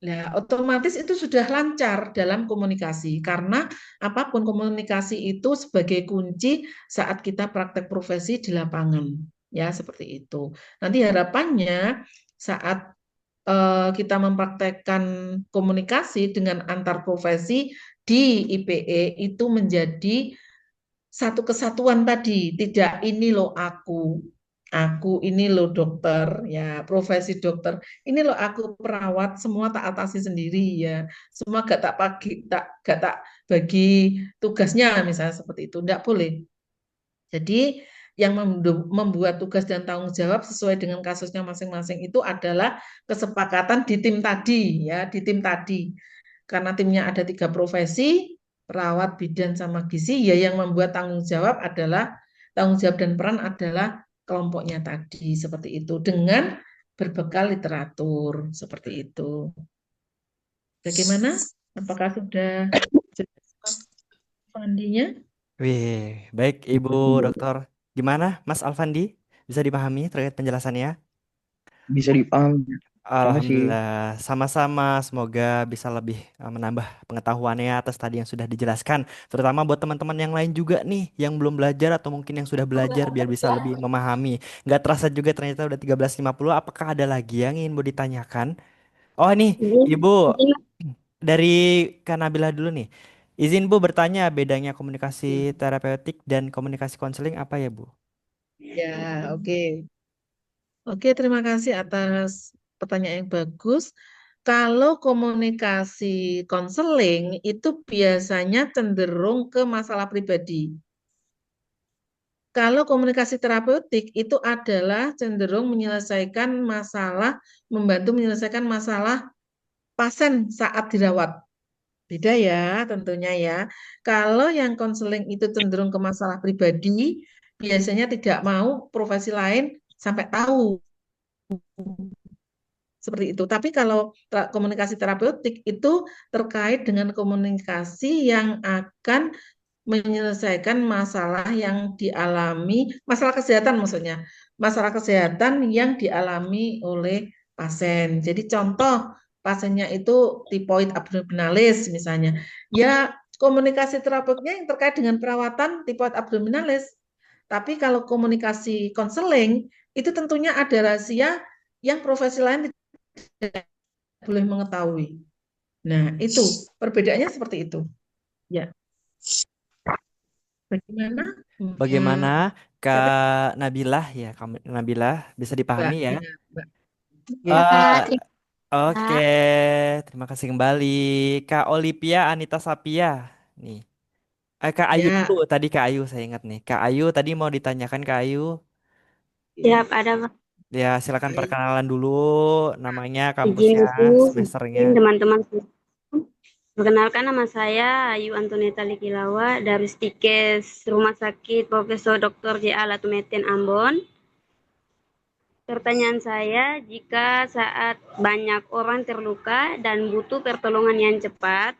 nah, otomatis itu sudah lancar dalam komunikasi karena apapun komunikasi itu sebagai kunci saat kita praktek profesi di lapangan. Ya, seperti itu. Nanti harapannya saat kita mempraktekkan komunikasi dengan antar profesi di IPE itu menjadi satu kesatuan tadi, tidak ini loh aku, Aku ini loh dokter, ya profesi dokter. Ini loh aku perawat, semua tak atasi sendiri ya. Semua gak tak bagi tugasnya misalnya seperti itu. Enggak boleh. Jadi yang membuat tugas dan tanggung jawab sesuai dengan kasusnya masing-masing itu adalah kesepakatan di tim tadi ya, di tim tadi. Karena timnya ada 3 profesi, perawat, bidan, sama gizi, ya yang membuat tanggung jawab dan peran adalah kelompoknya tadi seperti itu dengan berbekal literatur seperti itu. Bagaimana? Apakah sudah jelas Pandinya? Wih, baik Ibu Dokter. Gimana Mas Alfandi? Bisa dipahami terkait penjelasannya? Bisa dipahami. Terima kasih. Alhamdulillah, sama-sama. Semoga bisa lebih menambah pengetahuannya atas tadi yang sudah dijelaskan. Terutama buat teman-teman yang lain juga nih, yang belum belajar atau mungkin yang sudah belajar biar bisa lebih memahami. Nggak terasa juga ternyata udah 13.50. Apakah ada lagi yang ingin mau ditanyakan? Oh nih, Ibu dari Kak Nabila dulu nih. Izin Bu bertanya bedanya komunikasi terapeutik dan komunikasi konseling apa ya Bu? Ya, oke. Oke, terima kasih atas pertanyaan yang bagus. Kalau komunikasi konseling itu biasanya cenderung ke masalah pribadi. Kalau komunikasi terapeutik itu adalah cenderung menyelesaikan masalah, membantu menyelesaikan masalah pasien saat dirawat. Beda ya, tentunya ya. Kalau yang konseling itu cenderung ke masalah pribadi, biasanya tidak mau profesi lain sampai tahu. Seperti itu. Tapi kalau komunikasi terapeutik itu terkait dengan komunikasi yang akan menyelesaikan masalah yang dialami, masalah kesehatan maksudnya, masalah kesehatan yang dialami oleh pasien. Jadi contoh pasiennya itu tipoid abdominalis misalnya. Ya komunikasi terapeutiknya yang terkait dengan perawatan tipoid abdominalis. Tapi kalau komunikasi konseling itu tentunya ada rahasia yang profesi lain tidak boleh mengetahui. Nah, itu perbedaannya seperti itu. Ya, bagaimana? Ya, Bagaimana siapa? Kak Nabilah ya, Nabilah bisa dipahami Mbak, ya? ya, Mbak. Ya, Oke. Kak. Eh, oke, Terima terima kasih kembali Kak Olivia Anita Sapia. Nih, Kak Ayu dulu. Ya, Tadi Kak Ayu saya ingat nih. Kak Ayu tadi mau ditanyakan Kak Ayu. Siap, ya. ada Ya, silakan perkenalan dulu namanya, izin kampusnya, Ibu, semesternya. izin teman-teman. Perkenalkan nama saya Ayu Antoneta Likilawa dari Stikes Rumah Sakit Profesor Dr. J.A. Latumeten Ambon. Pertanyaan saya, jika saat banyak orang terluka dan butuh pertolongan yang cepat,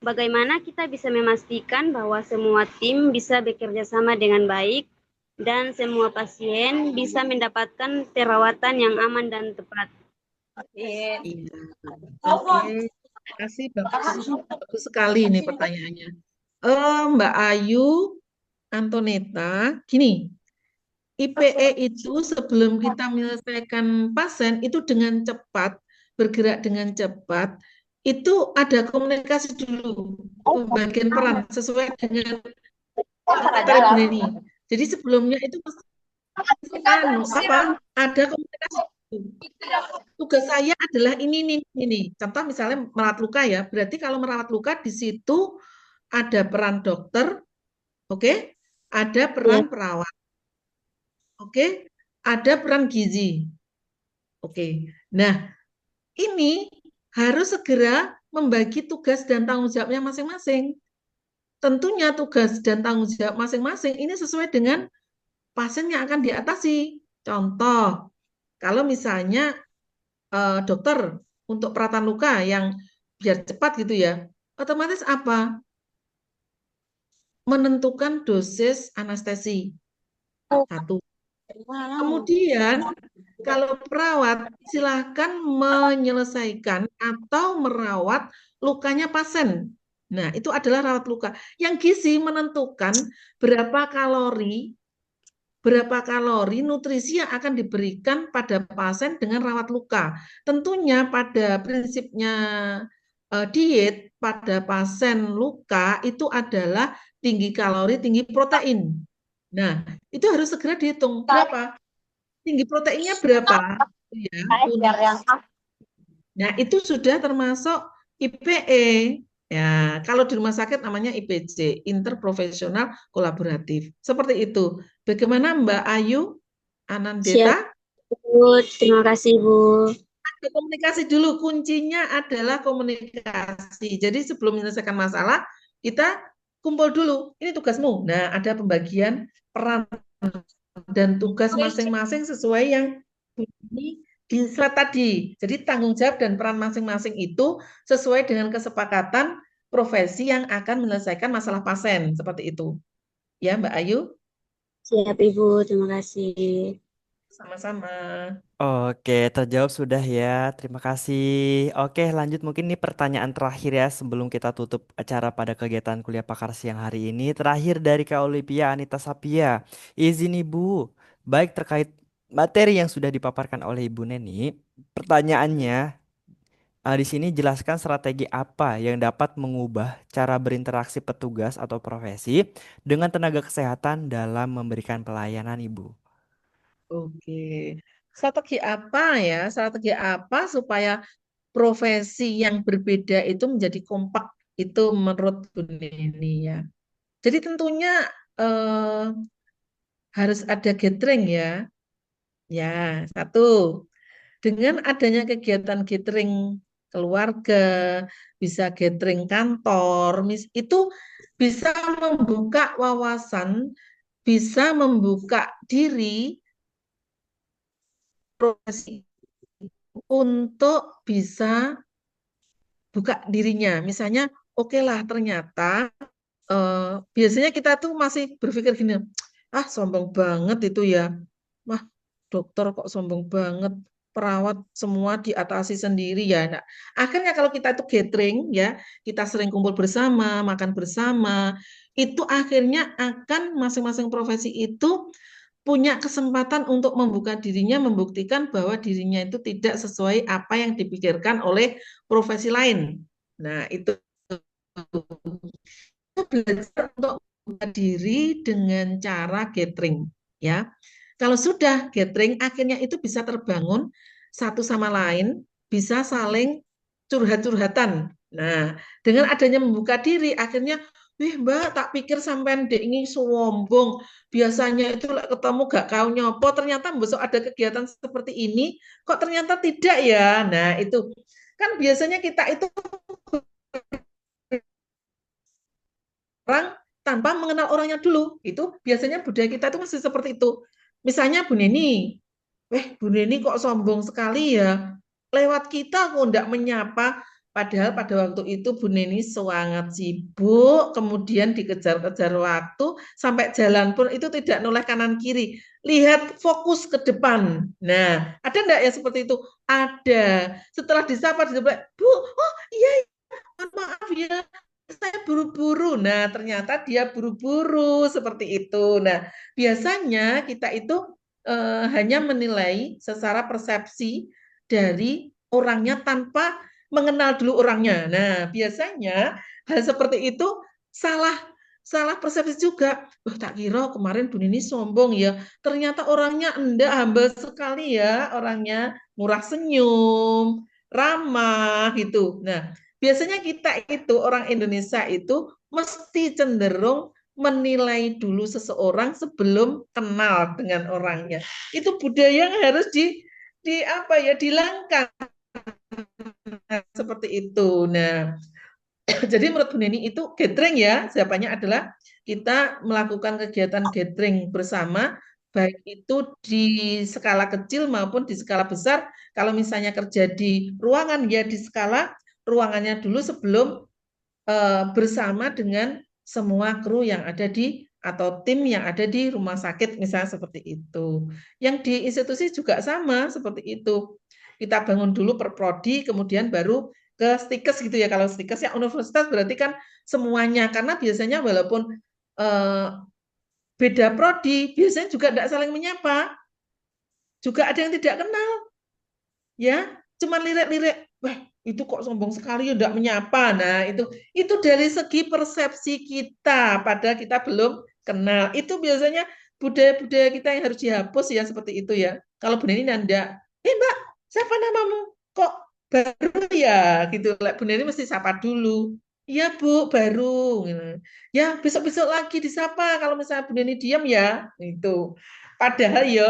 bagaimana kita bisa memastikan bahwa semua tim bisa bekerja sama dengan baik dan semua pasien bisa mendapatkan perawatan yang aman dan tepat? Iya. Oke. Terima kasih, bagus, bagus sekali ini pertanyaannya. Mbak Ayu Antoneta, gini, IPE itu sebelum kita menyelesaikan pasien itu dengan cepat, bergerak dengan cepat, itu ada komunikasi dulu, pembagian peran sesuai dengan materi Bu Neni. Jadi sebelumnya itu pasti ada komunikasi dulu. Tugas saya adalah ini. Contoh misalnya merawat luka ya. Berarti kalau merawat luka di situ ada peran dokter, oke? Ada peran Ya, perawat, oke? Ada peran gizi, oke. Nah, ini harus segera membagi tugas dan tanggung jawabnya masing-masing. Tentunya tugas dan tanggung jawab masing-masing ini sesuai dengan pasien yang akan diatasi. Contoh, kalau misalnya dokter untuk perawatan luka yang biar cepat gitu ya, otomatis apa? Menentukan dosis anestesi. Satu. Kemudian kalau perawat silahkan menyelesaikan atau merawat lukanya pasien. Nah, itu adalah rawat luka. Yang gizi menentukan berapa kalori nutrisi yang akan diberikan pada pasien dengan rawat luka. Tentunya pada prinsipnya diet pada pasien luka itu adalah tinggi kalori, tinggi protein. Nah, itu harus segera dihitung berapa? tinggi proteinnya berapa? Ya, nah, itu sudah termasuk IPE. Ya, kalau di rumah sakit namanya IPC, Interprofesional Kolaboratif. Seperti itu. Bagaimana Mbak Ayu Siap, Anandeta? Bu. Terima kasih, Bu. Komunikasi dulu, kuncinya adalah komunikasi. Jadi sebelum menyelesaikan masalah, kita kumpul dulu. Ini tugasmu. Nah, ada pembagian peran dan tugas masing-masing sesuai yang di slide tadi. Jadi tanggung jawab dan peran masing-masing itu sesuai dengan kesepakatan profesi yang akan menyelesaikan masalah pasien. Seperti itu. Ya, Mbak Ayu? Siap, Ibu. Terima kasih. Sama-sama. Oke, terjawab sudah ya. Terima kasih. Oke, lanjut mungkin ini pertanyaan terakhir ya sebelum kita tutup acara pada kegiatan kuliah pakar siang hari ini. Terakhir dari Kak Olivia Anita Sapia. Izin Ibu, baik terkait materi yang sudah dipaparkan oleh Ibu Neni, pertanyaannya di sini jelaskan strategi apa yang dapat mengubah cara berinteraksi petugas atau profesi dengan tenaga kesehatan dalam memberikan pelayanan, Ibu. Oke. Strategi apa ya? Strategi apa supaya profesi yang berbeda itu menjadi kompak itu menurut Bu Neni ya. Jadi tentunya eh, harus ada gathering ya. Ya, satu. Dengan adanya kegiatan gathering keluarga, bisa gathering kantor, itu bisa membuka wawasan, bisa membuka diri profesi untuk bisa buka dirinya. Misalnya, oke lah ternyata eh, biasanya kita tuh masih berpikir gini, ah sombong banget itu ya. Wah, dokter kok sombong banget, perawat semua diatasi sendiri ya. Nah, akhirnya kalau kita itu gathering ya, kita sering kumpul bersama, makan bersama, itu akhirnya akan masing-masing profesi itu punya kesempatan untuk membuka dirinya, membuktikan bahwa dirinya itu tidak sesuai apa yang dipikirkan oleh profesi lain. Nah, itu belajar untuk membuka diri dengan cara gathering, ya. Kalau sudah gathering, akhirnya itu bisa terbangun satu sama lain, bisa saling curhat-curhatan. Nah, dengan adanya membuka diri, akhirnya, wih Mbak, tak pikir sampean dek ini sombong. Biasanya itu ketemu gak kau nyopo, ternyata besok ada kegiatan seperti ini, kok ternyata tidak ya. Nah, itu kan biasanya kita itu orang tanpa mengenal orangnya dulu. Itu biasanya budaya kita itu masih seperti itu. Misalnya Bu Neni, Bu Neni kok sombong sekali ya. Lewat kita kok enggak menyapa. Padahal pada waktu itu Bu Neni sangat sibuk, kemudian dikejar-kejar waktu, sampai jalan pun itu tidak noleh kanan kiri. Lihat fokus ke depan. Nah, ada enggak yang seperti itu? Ada. Setelah disapa, Bu, oh iya, maaf ya, saya buru-buru. Nah, ternyata dia buru-buru seperti itu. Nah, biasanya kita itu hanya menilai secara persepsi dari orangnya tanpa mengenal dulu orangnya. Nah, biasanya hal seperti itu salah salah persepsi juga. Wah, tak kira kemarin Bu Nini sombong ya. Ternyata orangnya enggak, humble sekali ya orangnya, murah senyum, ramah gitu. Nah, biasanya kita itu orang Indonesia itu mesti cenderung menilai dulu seseorang sebelum kenal dengan orangnya. Itu budaya yang harus di apa ya dihilangkan seperti itu. Nah, jadi menurut Bu Neni itu gathering ya, jawabannya adalah kita melakukan kegiatan gathering bersama, baik itu di skala kecil maupun di skala besar. Kalau misalnya kerja di ruangan, ya di skala ruangannya dulu sebelum bersama dengan semua kru yang ada di atau tim yang ada di rumah sakit misalnya seperti itu. Yang di institusi juga sama seperti itu. Kita bangun dulu per prodi, kemudian baru ke stikes gitu ya. Kalau stikes ya universitas berarti kan semuanya, karena biasanya walaupun eh, beda prodi, biasanya juga tidak saling menyapa. Juga ada yang tidak kenal, ya. Cuman lirik-lirik, wah itu kok sombong sekali, ya tidak menyapa. Nah, itu dari segi persepsi kita pada kita belum kenal. Itu biasanya budaya-budaya kita yang harus dihapus ya seperti itu ya. Kalau Bu Neni nanda, Mbak, siapa namamu? Kok baru ya gitu. Bu Neni mesti sapa dulu. Iya Bu, baru. Gitu. Ya besok-besok lagi disapa. Kalau misalnya Bu Neni diam ya, itu. Padahal ya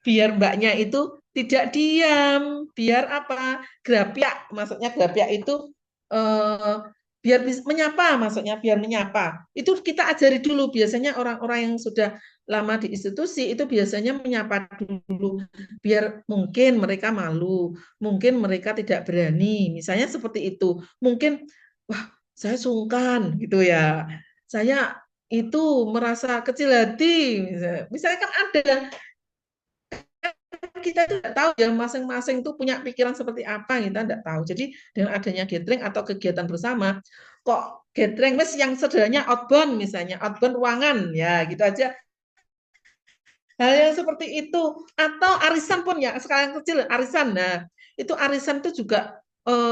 biar mbaknya itu tidak diam, biar apa? Grapyak, maksudnya grapyak itu eh, biar menyapa, maksudnya biar menyapa. Itu kita ajari dulu. Biasanya orang-orang yang sudah lama di institusi itu biasanya menyapa dulu, biar mungkin mereka malu, mungkin mereka tidak berani. Misalnya seperti itu. Mungkin, wah, saya sungkan gitu ya. Saya itu merasa kecil hati. Misalnya kan ada kita tidak tahu ya masing-masing itu punya pikiran seperti apa kita tidak tahu. Jadi dengan adanya gathering atau kegiatan bersama, kok gathering mes yang sederhananya outbound misalnya outbound ruangan ya gitu aja. Hal yang seperti itu atau arisan pun ya sekarang kecil arisan. Nah itu arisan itu juga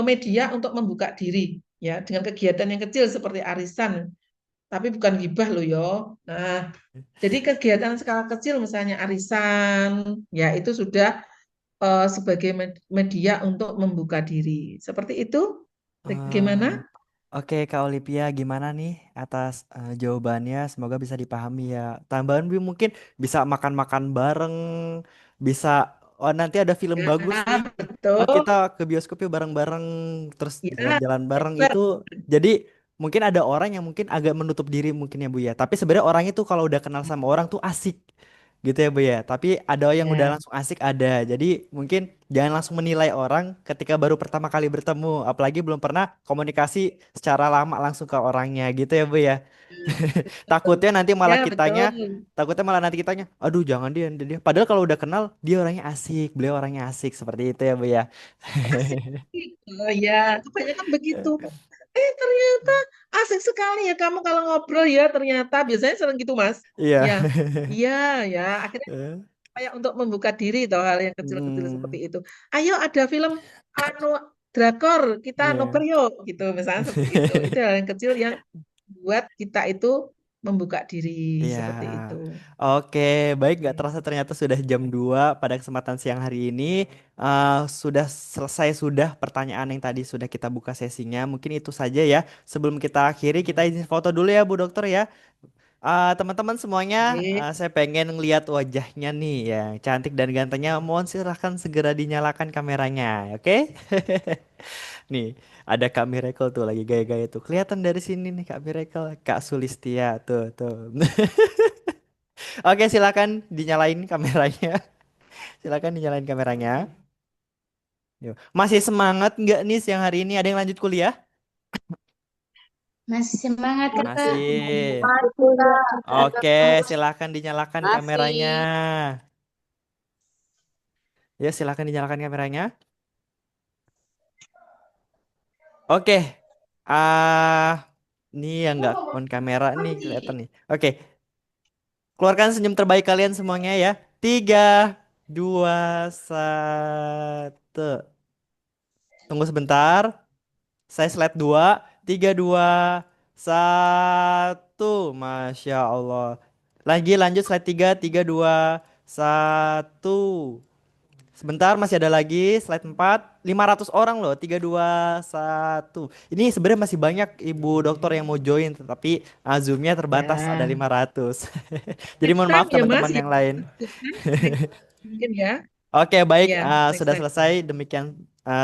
media untuk membuka diri ya dengan kegiatan yang kecil seperti arisan. Tapi bukan gibah loh yo. Nah, jadi kegiatan skala kecil misalnya arisan, ya itu sudah sebagai media untuk membuka diri. Seperti itu, Eh, bagaimana? Oke, Kak Olivia, gimana nih atas jawabannya? Semoga bisa dipahami ya. Tambahan mungkin bisa makan-makan bareng, bisa oh nanti ada film bagus nih. Ya, Oh, kita betul. ke bioskop yuk bareng-bareng, terus Ya, jalan-jalan bareng hebat. itu. Jadi mungkin ada orang yang mungkin agak menutup diri mungkin ya Bu ya. Tapi sebenarnya orang itu kalau udah kenal sama orang tuh asik gitu ya Bu ya. Tapi ada yang udah Ya, langsung asik ada. Jadi mungkin jangan langsung menilai orang ketika baru pertama kali bertemu, apalagi belum pernah komunikasi secara lama langsung ke orangnya gitu ya Bu ya. betul. Takutnya nanti malah Ya, kitanya, betul. takutnya malah nanti kitanya, aduh jangan dia. Padahal kalau udah kenal dia orangnya asik, beliau orangnya asik seperti itu ya Bu ya. Asik. Oh ya, kebanyakan begitu. Ternyata asik sekali ya kamu kalau ngobrol ya, ternyata biasanya sering gitu, Mas. Iya. Ya, iya, ya. Akhirnya kayak untuk membuka diri toh hal yang kecil-kecil seperti Hmm, itu. Ayo ada film anu drakor kita nobar iya. yuk gitu misalnya seperti itu. Itu hal yang kecil yang buat kita itu membuka diri Iya. seperti itu. Oke, baik gak terasa ternyata sudah jam 2 pada kesempatan siang hari ini. Sudah selesai sudah pertanyaan yang tadi sudah kita buka sesinya. Mungkin itu saja ya. Sebelum kita akhiri, kita izin foto dulu ya Bu Dokter ya. Teman-teman semuanya, Oke. saya pengen ngeliat wajahnya nih ya, cantik dan gantengnya. Mohon silahkan segera dinyalakan kameranya, oke? Nih, ada Kak Miracle tuh lagi gaya-gaya tuh. Kelihatan dari sini nih Kak Miracle, Kak Sulistia tuh tuh. Oke, silakan dinyalain kameranya. Silakan dinyalain kameranya. Yuk. Masih semangat nggak nih siang hari ini? Ada yang lanjut kuliah? Masih semangat, Kak. Masih. Oke, silakan dinyalakan kameranya. Masih. Ya, silakan dinyalakan kameranya. Oke. Ini yang nggak on kamera nih kelihatan nih. Oke, keluarkan senyum terbaik kalian semuanya ya. 3, 2, 1. Tunggu sebentar. Saya slide 2, 3, 2, 1. Masya Allah. Lagi lanjut slide 3, 3, 2, 1. Sebentar masih ada lagi slide 4. 500 orang loh. 3, 2, 1. Ini sebenarnya masih banyak ibu dokter yang mau join, tetapi Zoom-nya terbatas ada Ya, 500. Jadi next mohon time maaf ya Mas teman-teman ya. yang lain. Next, mungkin ya. Oke, baik. Ya, next Sudah time. selesai.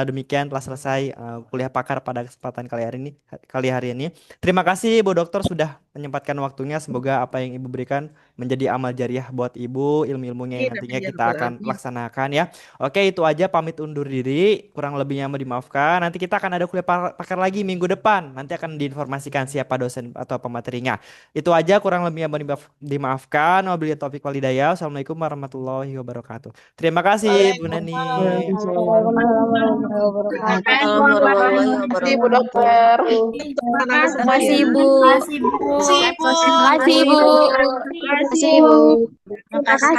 Demikian telah selesai kuliah pakar pada kesempatan kali hari ini. Terima kasih Bu Dokter sudah menyempatkan waktunya. Semoga apa yang Ibu berikan menjadi amal jariah buat Ibu, ilmu-ilmunya yang Amin, amin nantinya ya kita Rabbal akan Alamin. laksanakan ya. Oke, itu aja pamit undur diri. Kurang lebihnya mohon dimaafkan. Nanti kita akan ada kuliah pakar lagi minggu depan. Nanti akan diinformasikan siapa dosen atau pematerinya. Itu aja kurang lebihnya mohon dimaafkan. Wabillahi taufiq walhidayah. Wassalamualaikum warahmatullahi wabarakatuh. Terima kasih Bu Nani. Waalaikumsalam Terima warahmatullahi kasih, Warahmatullahi Pak. Terima kasih Bu wabarakatuh. Dokter. Untuk Terima narasumber kasih. Makasih, ya. Ibu. Terima kasih, Bu. wabarakatuh. Terima Makasih, Bu. kasih, Bu. Makasih, Bu. Terima kasih.